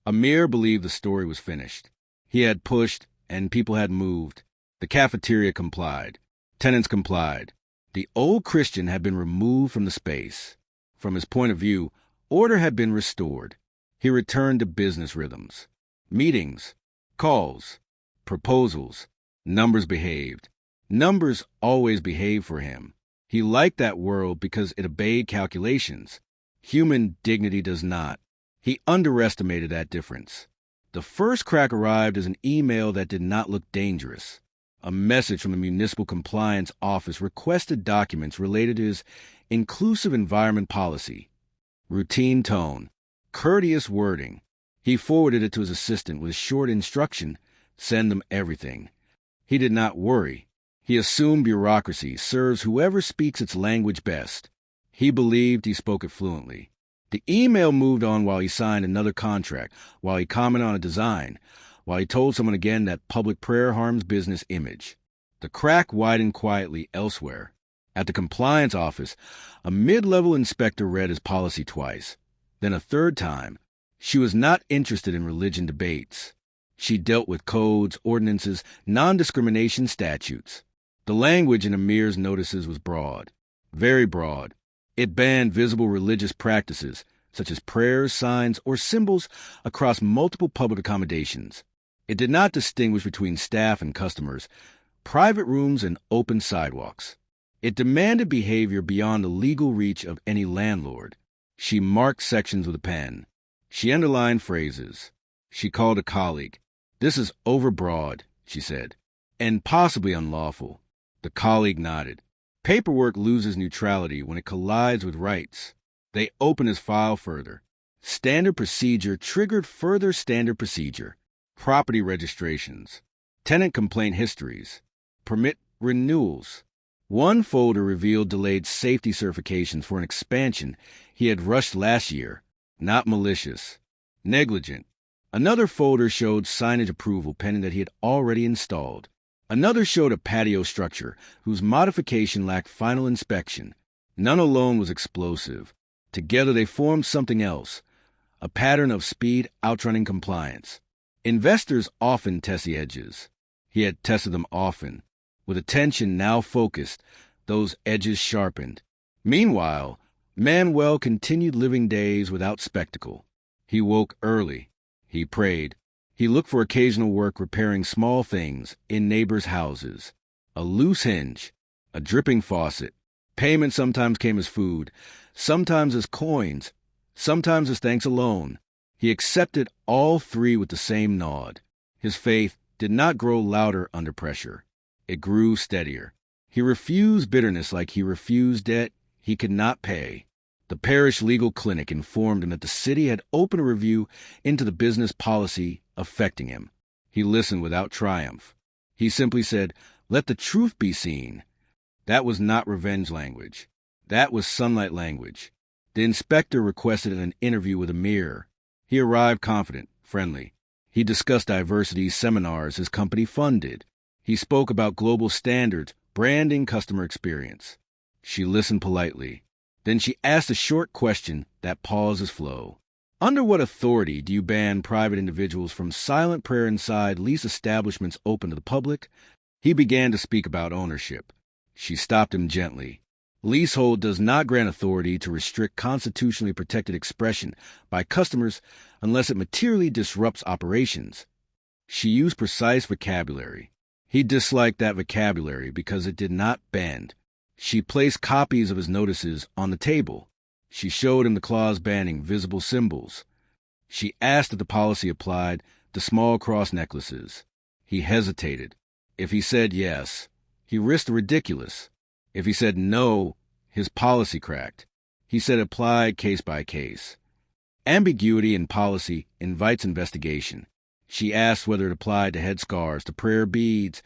[SPEAKER 1] Amir believed the story was finished. He had pushed, and people had moved. The cafeteria complied. Tenants complied. The old Christian had been removed from the space. From his point of view, order had been restored. He returned to business rhythms. Meetings, calls, proposals, numbers behaved. Numbers always behaved for him. He liked that world because it obeyed calculations. Human dignity does not. He underestimated that difference. The first crack arrived as an email that did not look dangerous. A message from the municipal compliance office requested documents related to his inclusive environment policy. Routine tone. Courteous wording. He forwarded it to his assistant with short instruction, send them everything. He did not worry. He assumed bureaucracy serves whoever speaks its language best. He believed he spoke it fluently. The email moved on while he signed another contract, while he commented on a design, while he told someone again that public prayer harms business image. The crack widened quietly elsewhere. At the compliance office, a mid-level inspector read his policy twice. Then a third time. She was not interested in religion debates. She dealt with codes, ordinances, non-discrimination statutes. The language in Amir's notices was broad, very broad. It banned visible religious practices, such as prayers, signs, or symbols across multiple public accommodations. It did not distinguish between staff and customers, private rooms and open sidewalks. It demanded behavior beyond the legal reach of any landlord. She marked sections with a pen. She underlined phrases. She called a colleague. "This is overbroad," she said, "and possibly unlawful." The colleague nodded. Paperwork loses neutrality when it collides with rights. They opened his file further. Standard procedure triggered further standard procedure. Property registrations. Tenant complaint histories. Permit renewals. One folder revealed delayed safety certifications for an expansion he had rushed last year. Not malicious. Negligent. Another folder showed signage approval pending that he had already installed. Another showed a patio structure whose modification lacked final inspection. None alone was explosive. Together they formed something else, a pattern of speed outrunning compliance. Investors often test the edges. He had tested them often. With attention now focused, those edges sharpened. Meanwhile, Manuel continued living days without spectacle. He woke early. He prayed. He looked for occasional work repairing small things in neighbors' houses. A loose hinge, a dripping faucet. Payment sometimes came as food, sometimes as coins, sometimes as thanks alone. He accepted all three with the same nod. His faith did not grow louder under pressure. It grew steadier. He refused bitterness like he refused debt he could not pay. The parish legal clinic informed him that the city had opened a review into the business policy affecting him. He listened without triumph. He simply said, "Let the truth be seen." That was not revenge language. That was sunlight language. The inspector requested an interview with Amir. He arrived confident, friendly. He discussed diversity seminars his company funded. He spoke about global standards, branding, customer experience. She listened politely. Then she asked a short question that paused his flow. Under what authority do you ban private individuals from silent prayer inside lease establishments open to the public? He began to speak about ownership. She stopped him gently. Leasehold does not grant authority to restrict constitutionally protected expression by customers unless it materially disrupts operations. She used precise vocabulary. He disliked that vocabulary because it did not bend. She placed copies of his notices on the table. She showed him the clause banning visible symbols. She asked if the policy applied to small cross necklaces. He hesitated. If he said yes, he risked the ridiculous. If he said no, his policy cracked. He said applied case by case. Ambiguity in policy invites investigation. She asked whether it applied to headscarves, to prayer beads,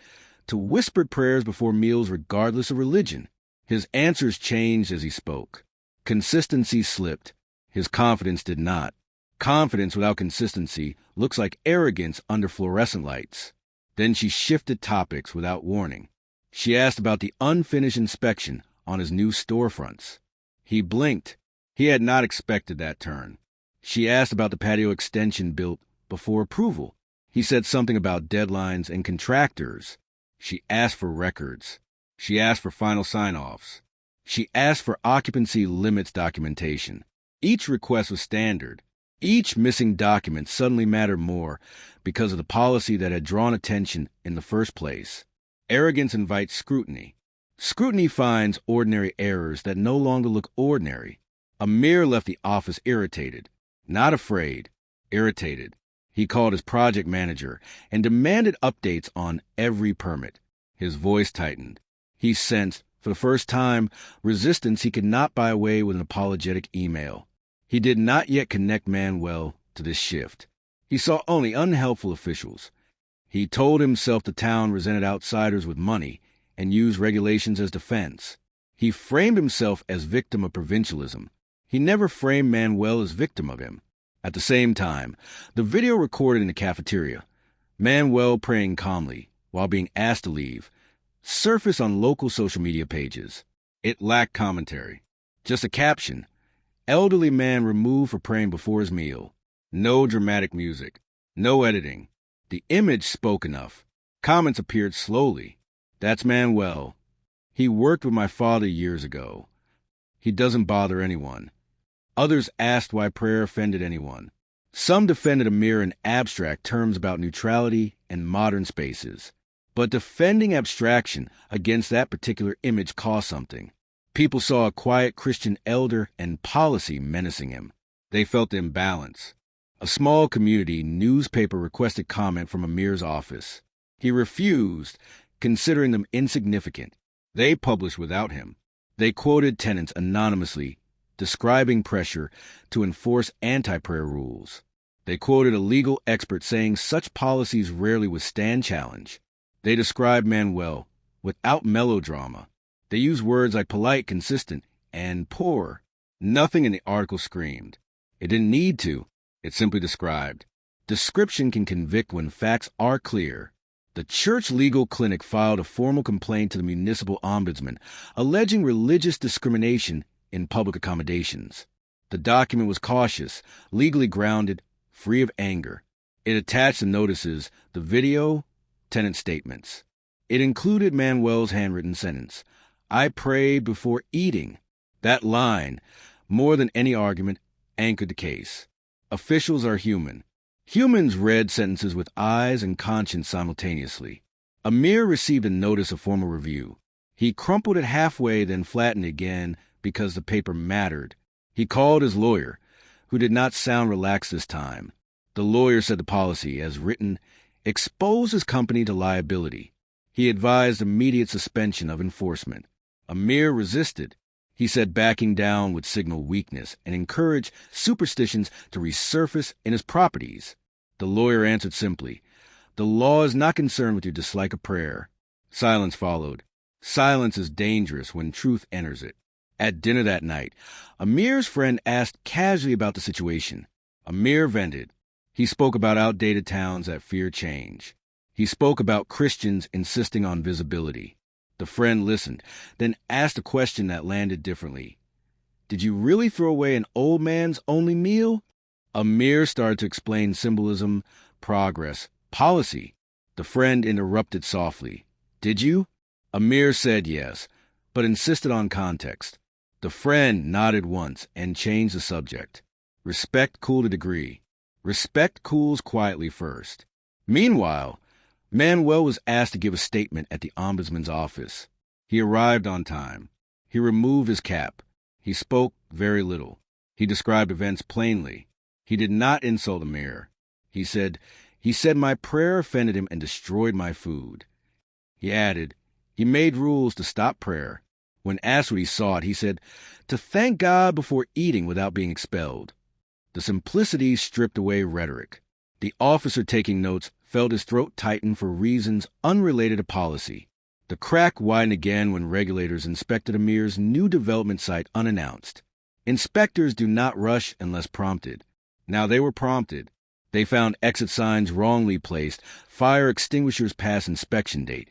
[SPEAKER 1] to whispered prayers before meals regardless of religion. His answers changed as he spoke. Consistency slipped. His confidence did not. Confidence without consistency looks like arrogance under fluorescent lights. Then she shifted topics without warning. She asked about the unfinished inspection on his new storefronts. He blinked. He had not expected that turn. She asked about the patio extension built before approval. He said something about deadlines and contractors. She asked for records. She asked for final sign-offs. She asked for occupancy limits documentation. Each request was standard. Each missing document suddenly mattered more because of the policy that had drawn attention in the first place. Arrogance invites scrutiny. Scrutiny finds ordinary errors that no longer look ordinary. Amir left the office irritated, not afraid, irritated. He called his project manager and demanded updates on every permit. His voice tightened. He sensed, for the first time, resistance he could not buy away with an apologetic email. He did not yet connect Manuel to this shift. He saw only unhelpful officials. He told himself the town resented outsiders with money and used regulations as defense. He framed himself as victim of provincialism. He never framed Manuel as victim of him. At the same time, the video recorded in the cafeteria, Manuel praying calmly while being asked to leave, surfaced on local social media pages. It lacked commentary. Just a caption. Elderly man removed for praying before his meal. No dramatic music. No editing. The image spoke enough. Comments appeared slowly. That's Manuel. He worked with my father years ago. He doesn't bother anyone. Others asked why prayer offended anyone. Some defended Amir in abstract terms about neutrality and modern spaces. But defending abstraction against that particular image cost something. People saw a quiet Christian elder and policy menacing him. They felt the imbalance. A small community newspaper requested comment from Amir's office. He refused, considering them insignificant. They published without him. They quoted tenants anonymously, describing pressure to enforce anti-prayer rules. They quoted a legal expert saying such policies rarely withstand challenge. They described Manuel without melodrama. They used words like polite, consistent, and poor. Nothing in the article screamed. It didn't need to. It simply described. Description can convict when facts are clear. The church legal clinic filed a formal complaint to the municipal ombudsman, alleging religious discrimination in public accommodations. The document was cautious, legally grounded, free of anger. It attached the notices, the video, tenant statements. It included Manuel's handwritten sentence, I prayed before eating. That line, more than any argument, anchored the case. Officials are human. Humans read sentences with eyes and conscience simultaneously. Amir received a notice of formal review. He crumpled it halfway, then flattened it again because the paper mattered. He called his lawyer, who did not sound relaxed this time. The lawyer said the policy, as written, exposed his company to liability. He advised immediate suspension of enforcement. Amir resisted. He said backing down would signal weakness and encourage superstitions to resurface in his properties. The lawyer answered simply, the law is not concerned with your dislike of prayer. Silence followed. Silence is dangerous when truth enters it. At dinner that night, Amir's friend asked casually about the situation. Amir vented. He spoke about outdated towns that fear change. He spoke about Christians insisting on visibility. The friend listened, then asked a question that landed differently. Did you really throw away an old man's only meal? Amir started to explain symbolism, progress, policy. The friend interrupted softly. Did you? Amir said yes, but insisted on context. The friend nodded once and changed the subject. Respect cooled a degree. Respect cools quietly first. Meanwhile, Manuel was asked to give a statement at the ombudsman's office. He arrived on time. He removed his cap. He spoke very little. He described events plainly. He did not insult Amir. He said my prayer offended him and destroyed my food. He added, he made rules to stop prayer. When asked what he sought, he said, to thank God before eating without being expelled. The simplicity stripped away rhetoric. The officer taking notes felt his throat tighten for reasons unrelated to policy. The crack widened again when regulators inspected Amir's new development site unannounced. Inspectors do not rush unless prompted. Now they were prompted. They found exit signs wrongly placed, fire extinguishers past inspection date,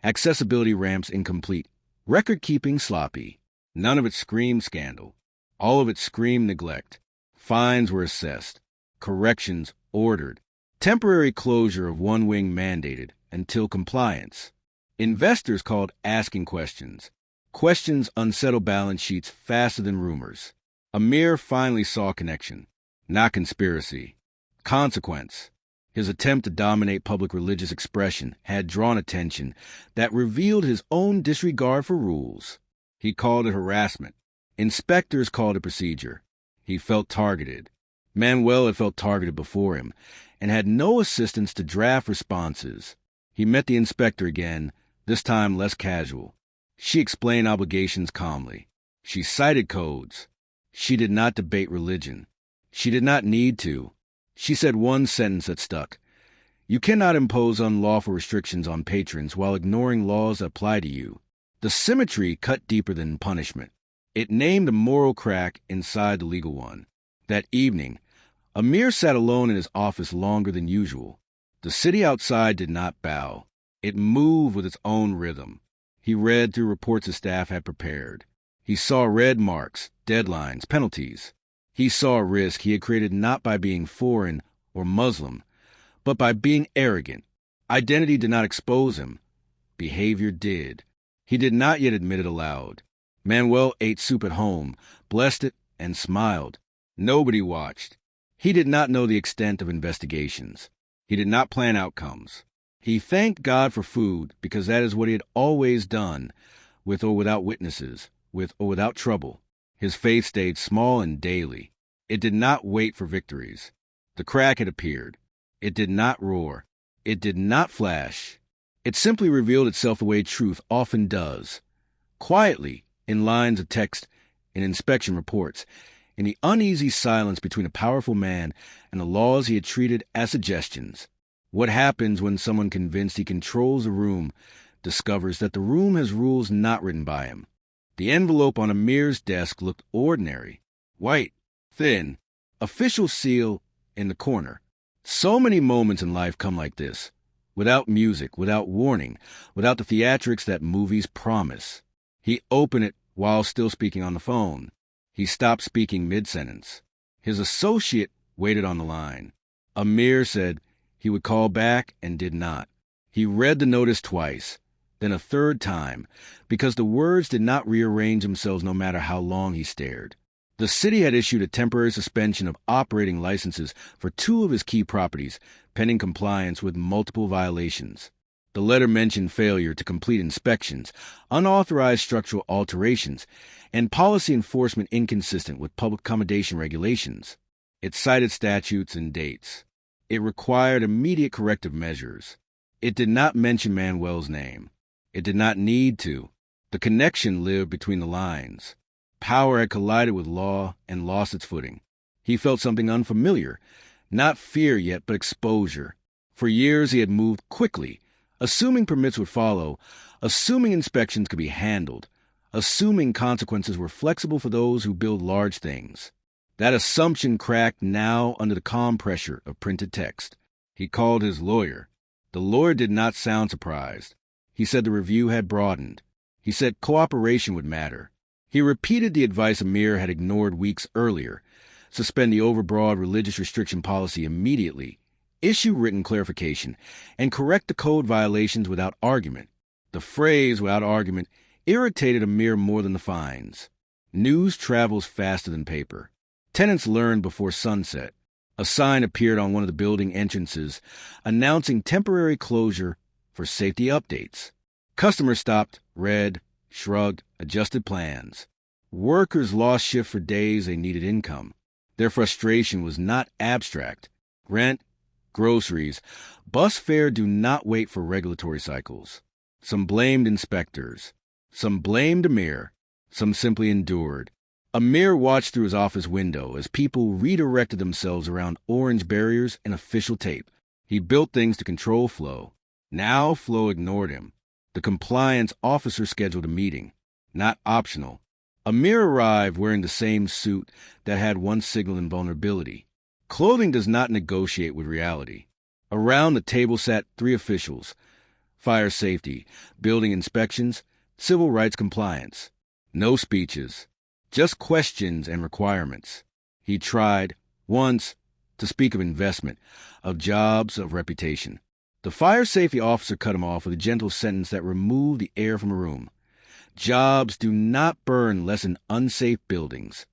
[SPEAKER 1] accessibility ramps incomplete, record-keeping sloppy. None of it screamed scandal. All of it screamed neglect. Fines were assessed. Corrections ordered. Temporary closure of one wing mandated until compliance. Investors called asking questions. Questions unsettled balance sheets faster than rumors. Amir finally saw connection, not conspiracy. Consequence. His attempt to dominate public religious expression had drawn attention that revealed his own disregard for rules. He called it harassment. Inspectors called it procedure. He felt targeted. Manuel had felt targeted before him and had no assistance to draft responses. He met the inspector again, this time less casual. She explained obligations calmly. She cited codes. She did not debate religion. She did not need to. She said one sentence that stuck. You cannot impose unlawful restrictions on patrons while ignoring laws that apply to you. The symmetry cut deeper than punishment. It named a moral crack inside the legal one. That evening, Amir sat alone in his office longer than usual. The city outside did not bow. It moved with its own rhythm. He read through reports his staff had prepared. He saw red marks, deadlines, penalties. He saw a risk he had created not by being foreign or Muslim, but by being arrogant. Identity did not expose him. Behavior did. He did not yet admit it aloud. Manuel ate soup at home, blessed it, and smiled. Nobody watched. He did not know the extent of investigations. He did not plan outcomes. He thanked God for food because that is what he had always done, with or without witnesses, with or without trouble. His faith stayed small and daily. It did not wait for victories. The crack had appeared. It did not roar. It did not flash. It simply revealed itself the way truth often does. Quietly, in lines of text, in inspection reports, in the uneasy silence between a powerful man and the laws he had treated as suggestions. What happens when someone convinced he controls the room discovers that the room has rules not written by him? The envelope on Amir's desk looked ordinary, white, thin, official seal in the corner. So many moments in life come like this, without music, without warning, without the theatrics that movies promise. He opened it while still speaking on the phone. He stopped speaking mid-sentence. His associate waited on the line. Amir said he would call back and did not. He read the notice twice, then a third time, because the words did not rearrange themselves no matter how long he stared. The city had issued a temporary suspension of operating licenses for 2 of his key properties, pending compliance with multiple violations. The letter mentioned failure to complete inspections, unauthorized structural alterations, and policy enforcement inconsistent with public accommodation regulations. It cited statutes and dates. It required immediate corrective measures. It did not mention Manuel's name. It did not need to. The connection lived between the lines. Power had collided with law and lost its footing. He felt something unfamiliar, not fear yet, but exposure. For years he had moved quickly, assuming permits would follow, assuming inspections could be handled, assuming consequences were flexible for those who build large things. That assumption cracked now under the calm pressure of printed text. He called his lawyer. The lawyer did not sound surprised. He said the review had broadened. He said cooperation would matter. He repeated the advice Amir had ignored weeks earlier: suspend the overbroad religious restriction policy immediately, issue written clarification, and correct the code violations without argument. The phrase "without argument" irritated Amir more than the fines. News travels faster than paper. Tenants learned before sunset. A sign appeared on one of the building entrances announcing temporary closure for safety updates. Customers stopped, read, shrugged, adjusted plans. Workers lost shift for days they needed income. Their frustration was not abstract. Rent, groceries, bus fare do not wait for regulatory cycles. Some blamed inspectors. Some blamed Amir. Some simply endured. Amir watched through his office window as people redirected themselves around orange barriers and official tape. He built things to control flow. Now flow ignored him. The compliance officer scheduled a meeting. Not optional. Amir arrived wearing the same suit that had once signaled invulnerability. Clothing does not negotiate with reality. Around the table sat 3 officials: fire safety, building inspections, civil rights compliance. No speeches, just questions and requirements. He tried, once, to speak of investment, of jobs, of reputation. The fire safety officer cut him off with a gentle sentence that removed the air from a room. Jobs do not burn unless in unsafe buildings.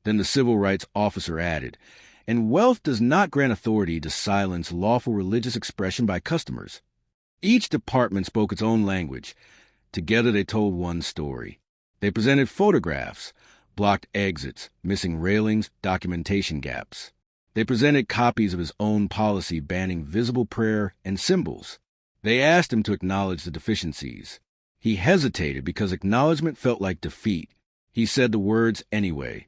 [SPEAKER 1] Then the civil rights officer added, and wealth does not grant authority to silence lawful religious expression by customers. Each department spoke its own language. Together they told one story. They presented photographs, blocked exits, missing railings, documentation gaps. They presented copies of his own policy banning visible prayer and symbols. They asked him to acknowledge the deficiencies. He hesitated because acknowledgement felt like defeat. He said the words anyway,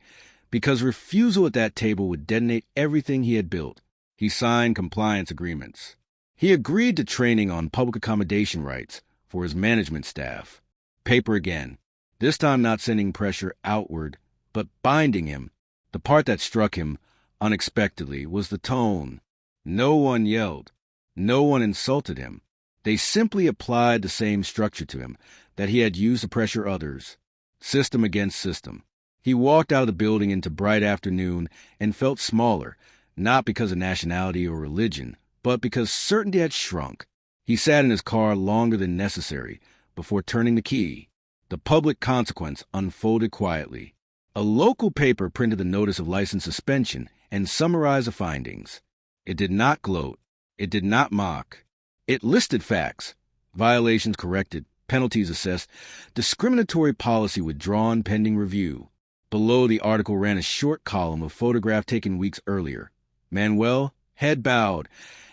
[SPEAKER 1] because refusal at that table would detonate everything he had built. He signed compliance agreements. He agreed to training on public accommodation rights for his management staff. Paper again, this time not sending pressure outward, but binding him. The part that struck him unexpectedly was the tone. No one yelled. No one insulted him. They simply applied the same structure to him that he had used to pressure others. System against system. He walked out of the building into bright afternoon and felt smaller, not because of nationality or religion, but because certainty had shrunk. He sat in his car longer than necessary before turning the key. The public consequence unfolded quietly. A local paper printed the notice of license suspension and summarized the findings. It did not gloat. It did not mock. It listed facts: violations corrected, penalties assessed, discriminatory policy withdrawn pending review. Below the article ran a short column of photograph taken weeks earlier. Manuel, head bowed,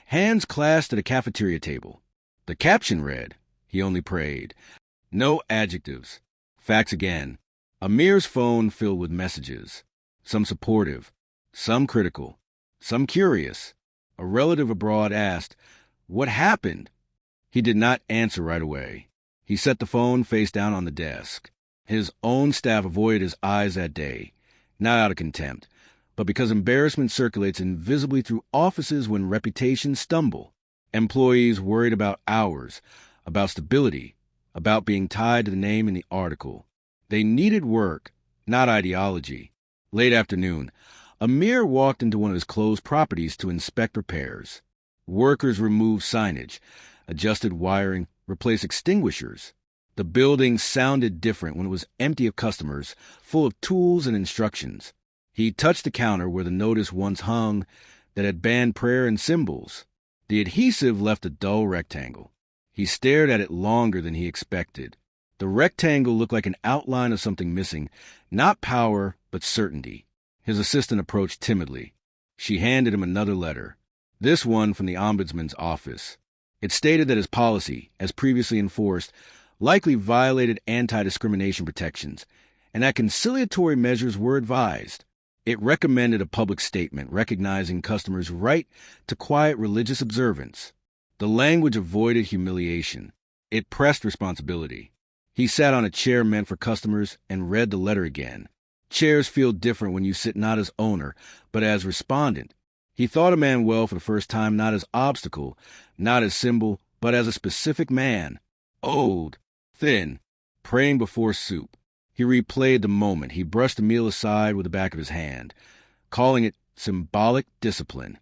[SPEAKER 1] hands clasped at a cafeteria table. The caption read, "He only prayed." No adjectives. Facts again. Amir's phone filled with messages. Some supportive, some critical, some curious. A relative abroad asked, "What happened?" He did not answer right away. He set the phone face down on the desk. His own staff avoided his eyes that day, not out of contempt, but because embarrassment circulates invisibly through offices when reputations stumble. Employees worried about hours, about stability, about being tied to the name in the article. They needed work, not ideology. Late afternoon, Amir walked into one of his closed properties to inspect repairs. Workers removed signage, adjusted wiring, replaced extinguishers. The building sounded different when it was empty of customers, full of tools and instructions. He touched the counter where the notice once hung that had banned prayer and symbols. The adhesive left a dull rectangle. He stared at it longer than he expected. The rectangle looked like an outline of something missing, not power, but certainty. His assistant approached timidly. She handed him another letter, this one from the ombudsman's office. It stated that his policy, as previously enforced, likely violated anti-discrimination protections, and that conciliatory measures were advised. It recommended a public statement recognizing customers' right to quiet religious observance. The language avoided humiliation. It pressed responsibility. He sat on a chair meant for customers and read the letter again. Chairs feel different when you sit not as owner, but as respondent. He thought of Manuel for the first time not as obstacle, not as symbol, but as a specific man. Old, thin, praying before soup. He replayed the moment. He brushed the meal aside with the back of his hand, calling it symbolic discipline.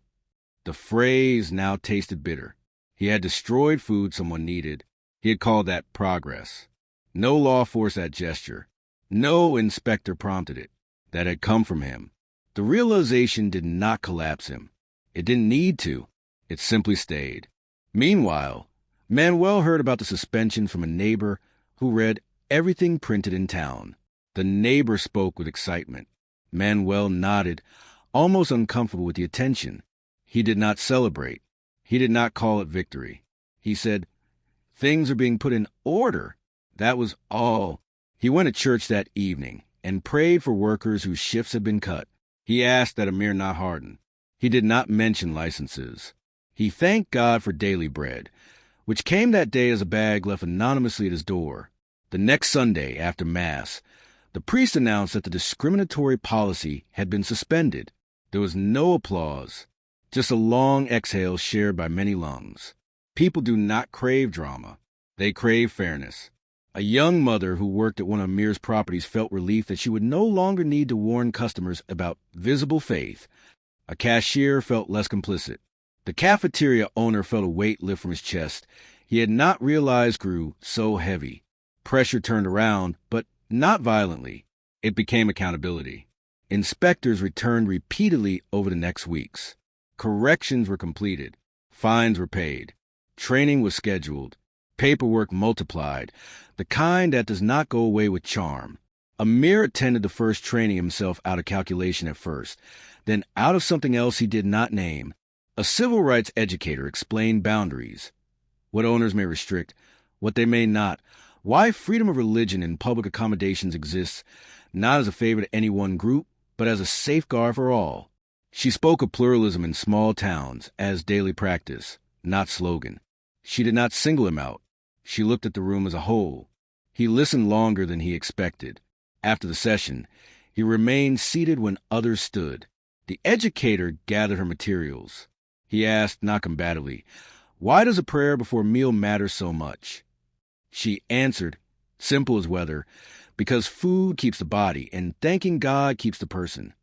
[SPEAKER 1] The phrase now tasted bitter. He had destroyed food someone needed. He had called that progress. No law forced that gesture. No inspector prompted it. That had come from him. The realization did not collapse him. It didn't need to. It simply stayed. Meanwhile, Manuel heard about the suspension from a neighbor who read everything printed in town. The neighbor spoke with excitement. Manuel nodded, almost uncomfortable with the attention. He did not celebrate. He did not call it victory. He said, "Things are being put in order." That was all. He went to church that evening and prayed for workers whose shifts had been cut. He asked that Amir not harden. He did not mention licenses. He thanked God for daily bread, which came that day as a bag left anonymously at his door. The next Sunday, after Mass, the priest announced that the discriminatory policy had been suspended. There was no applause, just a long exhale shared by many lungs. People do not crave drama. They crave fairness. A young mother who worked at one of Amir's properties felt relief that she would no longer need to warn customers about visible faith. A cashier felt less complicit. The cafeteria owner felt a weight lift from his chest. He had not realized grew so heavy. Pressure turned around, but not violently. It became accountability. Inspectors returned repeatedly over the next weeks. Corrections were completed. Fines were paid. Training was scheduled. Paperwork multiplied, the kind that does not go away with charm. Amir attended the first training himself out of calculation at first, then out of something else he did not name. A civil rights educator explained boundaries, what owners may restrict, what they may not, why freedom of religion in public accommodations exists, not as a favor to any one group, but as a safeguard for all. She spoke of pluralism in small towns as daily practice, not slogan. She did not single him out. She looked at the room as a whole. He listened longer than he expected. After the session, he remained seated when others stood. The educator gathered her materials. He asked, not combatively, "Why does a prayer before a meal matter so much?" She answered, simple as weather, "Because food keeps the body, and thanking God keeps the person."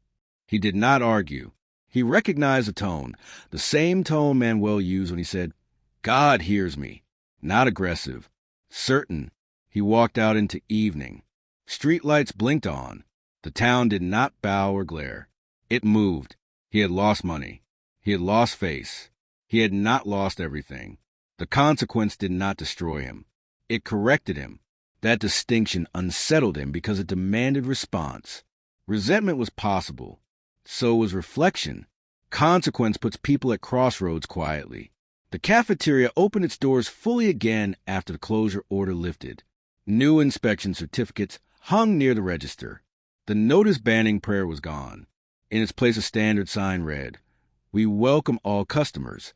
[SPEAKER 1] He did not argue. He recognized the tone, the same tone Manuel used when he said, "God hears me." Not aggressive. Certain. He walked out into evening. Street lights blinked on. The town did not bow or glare. It moved. He had lost money. He had lost face. He had not lost everything. The consequence did not destroy him. It corrected him. That distinction unsettled him because it demanded response. Resentment was possible. So was reflection. Consequence puts people at crossroads quietly. The cafeteria opened its doors fully again after the closure order lifted. New inspection certificates hung near the register. The notice banning prayer was gone. In its place, a standard sign read, "We welcome all customers."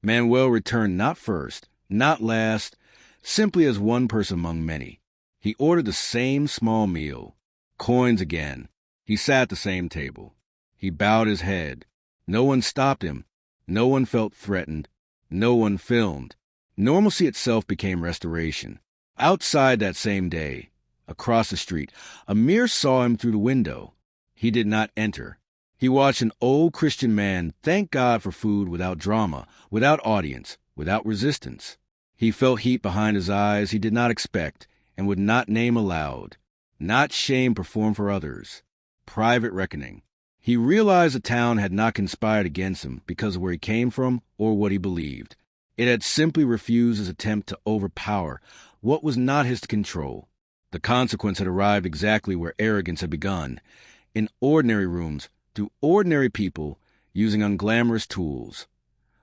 [SPEAKER 1] Manuel returned not first, not last, simply as one person among many. He ordered the same small meal. Coins again. He sat at the same table. He bowed his head. No one stopped him. No one felt threatened. No one filmed. Normalcy itself became restoration. Outside that same day, across the street, Amir saw him through the window. He did not enter. He watched an old Christian man thank God for food without drama, without audience, without resistance. He felt heat behind his eyes he did not expect and would not name aloud. Not shame performed for others. Private reckoning. He realized the town had not conspired against him because of where he came from or what he believed. It had simply refused his attempt to overpower what was not his to control. The consequence had arrived exactly where arrogance had begun, in ordinary rooms, through ordinary people, using unglamorous tools.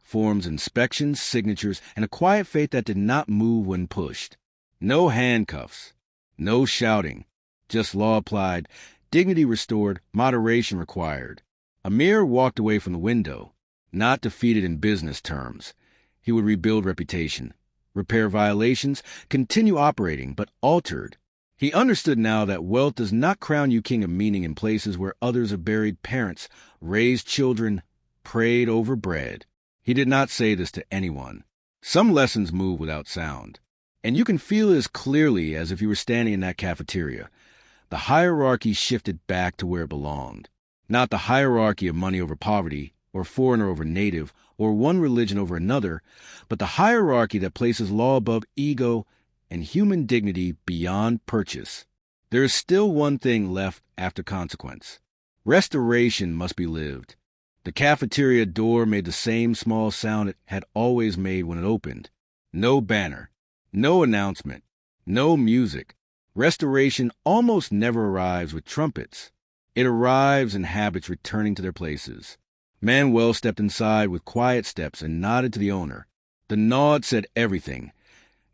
[SPEAKER 1] Forms, inspections, signatures, and a quiet faith that did not move when pushed. No handcuffs. No shouting. Just law applied. Dignity restored, moderation required. Amir walked away from the window, not defeated in business terms. He would rebuild reputation. repair violations, continue operating, but altered. He understood now that wealth does not crown you king of meaning in places where others have buried parents, raised children, prayed over bread. He did not say this to anyone. Some lessons move without sound, and you can feel it as clearly as if you were standing in that cafeteria. The hierarchy shifted back to where it belonged. Not the hierarchy of money over poverty, or foreigner over native, or one religion over another, but the hierarchy that places law above ego and human dignity beyond purchase. There is still one thing left after consequence. Restoration must be lived. The cafeteria door made the same small sound it had always made when it opened. No banner, no announcement, no music. Restoration almost never arrives with trumpets. It arrives in habits returning to their places. Manuel stepped inside with quiet steps and nodded to the owner. The nod said everything.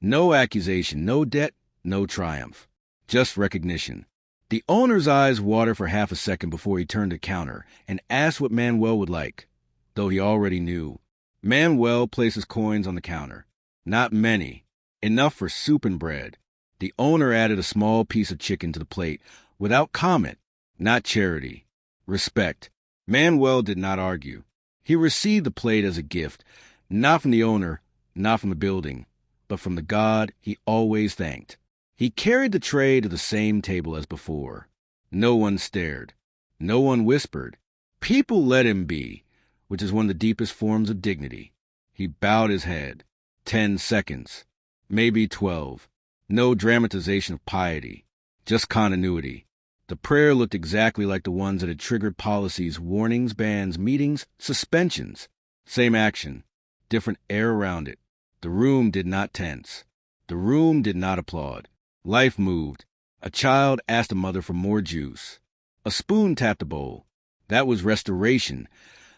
[SPEAKER 1] No accusation, no debt, no triumph. Just recognition. The owner's eyes watered for half a second before he turned to counter and asked what Manuel would like, though he already knew. Manuel placed his coins on the counter. Not many. Enough for soup and bread. The owner added a small piece of chicken to the plate, without comment. Not charity. Respect. Manuel did not argue. He received the plate as a gift, not from the owner, not from the building, but from the God he always thanked. He carried the tray to the same table as before. No one stared. No one whispered. People let him be, which is one of the deepest forms of dignity. He bowed his head. 10 seconds. Maybe 12. No dramatization of piety. Just continuity. The prayer looked exactly like the ones that had triggered policies, warnings, bans, meetings, suspensions. Same action. Different air around it. The room did not tense. The room did not applaud. Life moved. A child asked a mother for more juice. A spoon tapped a bowl. That was restoration.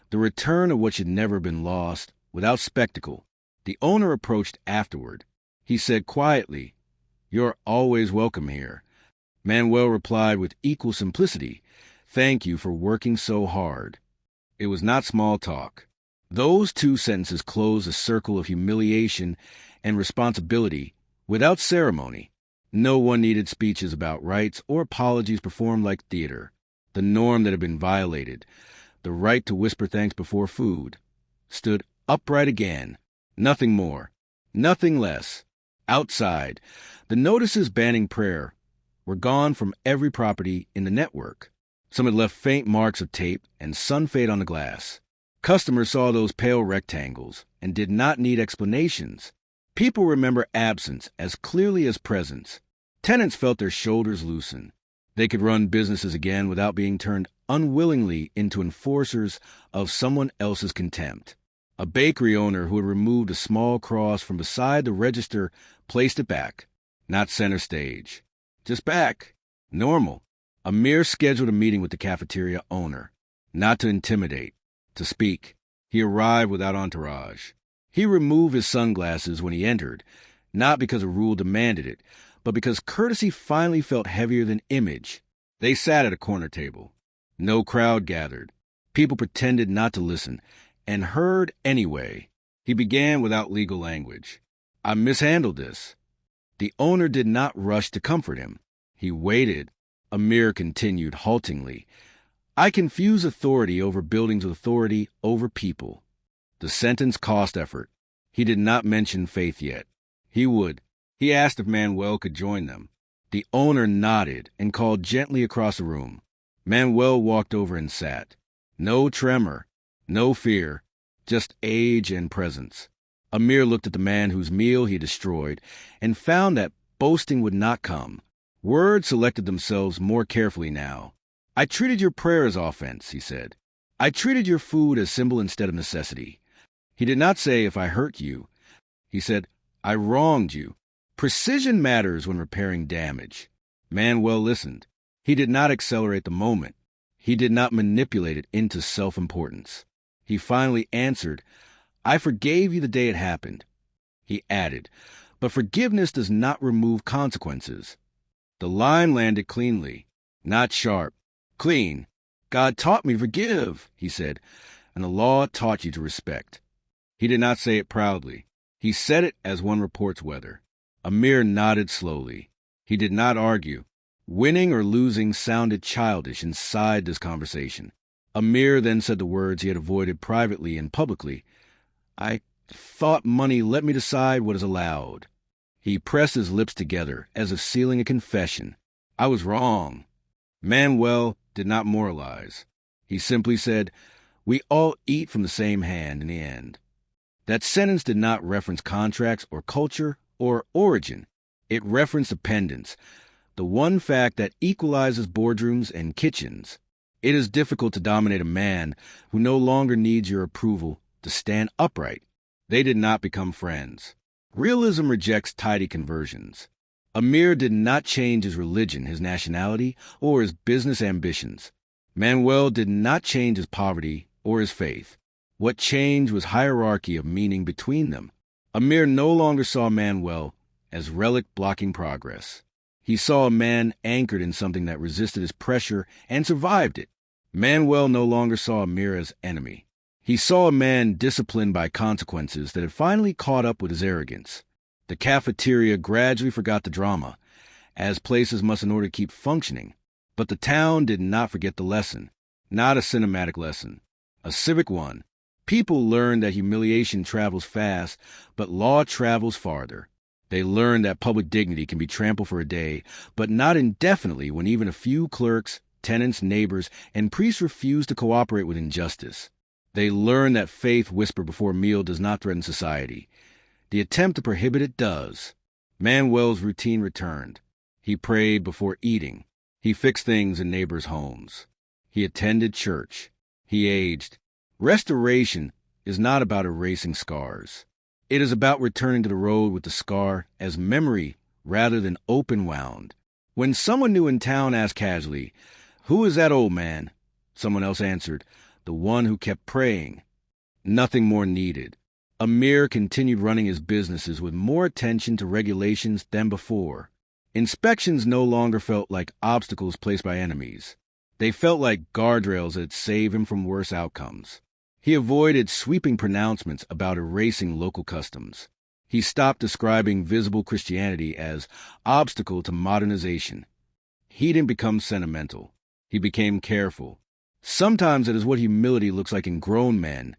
[SPEAKER 1] The return of what should never have been lost, without spectacle. The owner approached afterward. He said quietly, "You're always welcome here." Manuel replied with equal simplicity, "Thank you for working so hard." It was not small talk. Those 2 sentences closed a circle of humiliation and responsibility without ceremony. No one needed speeches about rights or apologies performed like theater. The norm that had been violated, the right to whisper thanks before food, stood upright again. Nothing more. Nothing less. Outside, the notices banning prayer were gone from every property in the network. Some had left faint marks of tape and sun fade on the glass. Customers saw those pale rectangles and did not need explanations. People remember absence as clearly as presence. Tenants felt their shoulders loosen. They could run businesses again without being turned unwillingly into enforcers of someone else's contempt. A bakery owner who had removed a small cross from beside the register placed it back, not center stage. Just back. Normal. Amir scheduled a meeting with the cafeteria owner. Not to intimidate. To speak. He arrived without entourage. He removed his sunglasses when he entered, not because a rule demanded it, but because courtesy finally felt heavier than image. They sat at a corner table. No crowd gathered. People pretended not to listen, and heard anyway. He began without legal language. "I mishandled this." The owner did not rush to comfort him. He waited. Amir continued haltingly, "I confuse authority over buildings with authority over people." The sentence cost effort. He did not mention faith yet. He would. He asked if Manuel could join them. The owner nodded and called gently across the room. Manuel walked over and sat. No tremor, no fear, just age and presence. Amir looked at the man whose meal he destroyed and found that boasting would not come. Words selected themselves more carefully now. "I treated your prayer as offense," he said. "I treated your food as symbol instead of necessity." He did not say, "if I hurt you." He said, "I wronged you." Precision matters when repairing damage. Manuel listened. He did not accelerate the moment. He did not manipulate it into self-importance. He finally answered, "I forgave you the day it happened." He added, "But forgiveness does not remove consequences." The line landed cleanly, not sharp. Clean. "God taught me to forgive," he said, "and the law taught you to respect." He did not say it proudly. He said it as one reports weather. Amir nodded slowly. He did not argue. Winning or losing sounded childish inside this conversation. Amir then said the words he had avoided privately and publicly. I thought money let me decide what is allowed. He pressed his lips together, as if sealing a confession. I was wrong. Manuel did not moralize. He simply said, we all eat from the same hand in the end. That sentence did not reference contracts or culture or origin. It referenced dependence, the one fact that equalizes boardrooms and kitchens. It is difficult to dominate a man who no longer needs your approval to stand upright. They did not become friends. Realism rejects tidy conversions. Amir did not change his religion, his nationality, or his business ambitions. Manuel did not change his poverty or his faith. What changed was hierarchy of meaning between them. Amir no longer saw Manuel as relic blocking progress. He saw a man anchored in something that resisted his pressure and survived it. Manuel no longer saw Amir as enemy. He saw a man disciplined by consequences that had finally caught up with his arrogance. The cafeteria gradually forgot the drama, as places must in order to keep functioning. But the town did not forget the lesson. Not a cinematic lesson. A civic one. People learned that humiliation travels fast, but law travels farther. They learned that public dignity can be trampled for a day, but not indefinitely when even a few clerks, tenants, neighbors, and priests refuse to cooperate with injustice. They learned that faith whispered before a meal does not threaten society. The attempt to prohibit it does. Manuel's routine returned. He prayed before eating. He fixed things in neighbors' homes. He attended church. He aged. Restoration is not about erasing scars. It is about returning to the road with the scar as memory rather than open wound. When someone new in town asked casually, "Who is that old man?" someone else answered, "The one who kept praying." Nothing more needed. Amir continued running his businesses with more attention to regulations than before. Inspections no longer felt like obstacles placed by enemies. They felt like guardrails that saved him from worse outcomes. He avoided sweeping pronouncements about erasing local customs. He stopped describing visible Christianity as obstacle to modernization. He didn't become sentimental. He became careful. Sometimes it is what humility looks like in grown men.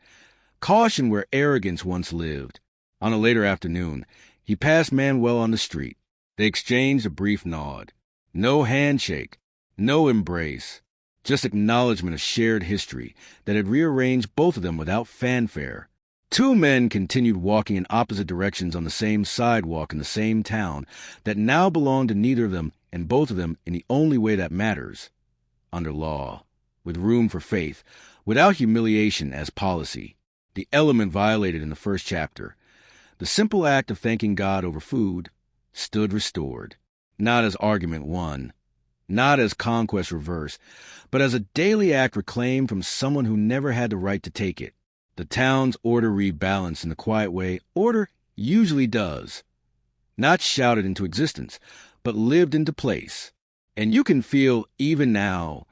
[SPEAKER 1] Caution where arrogance once lived. On a later afternoon, he passed Manuel on the street. They exchanged a brief nod. No handshake, no embrace, just acknowledgement of shared history that had rearranged both of them without fanfare. Two men continued walking in opposite directions on the same sidewalk in the same town that now belonged to neither of them and both of them in the only way that matters, under law, with room for faith, without humiliation as policy. The element violated in the first chapter, the simple act of thanking God over food, stood restored, not as argument won, not as conquest reversed, but as a daily act reclaimed from someone who never had the right to take it. The town's order rebalanced in the quiet way order usually does, not shouted into existence, but lived into place. And you can feel, even now,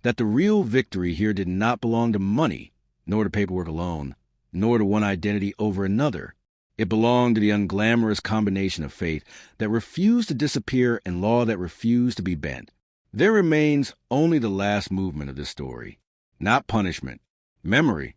[SPEAKER 1] that the real victory here did not belong to money, nor to paperwork alone, nor to one identity over another. It belonged to the unglamorous combination of faith that refused to disappear and law that refused to be bent. There remains only the last movement of this story. Not punishment. Memory.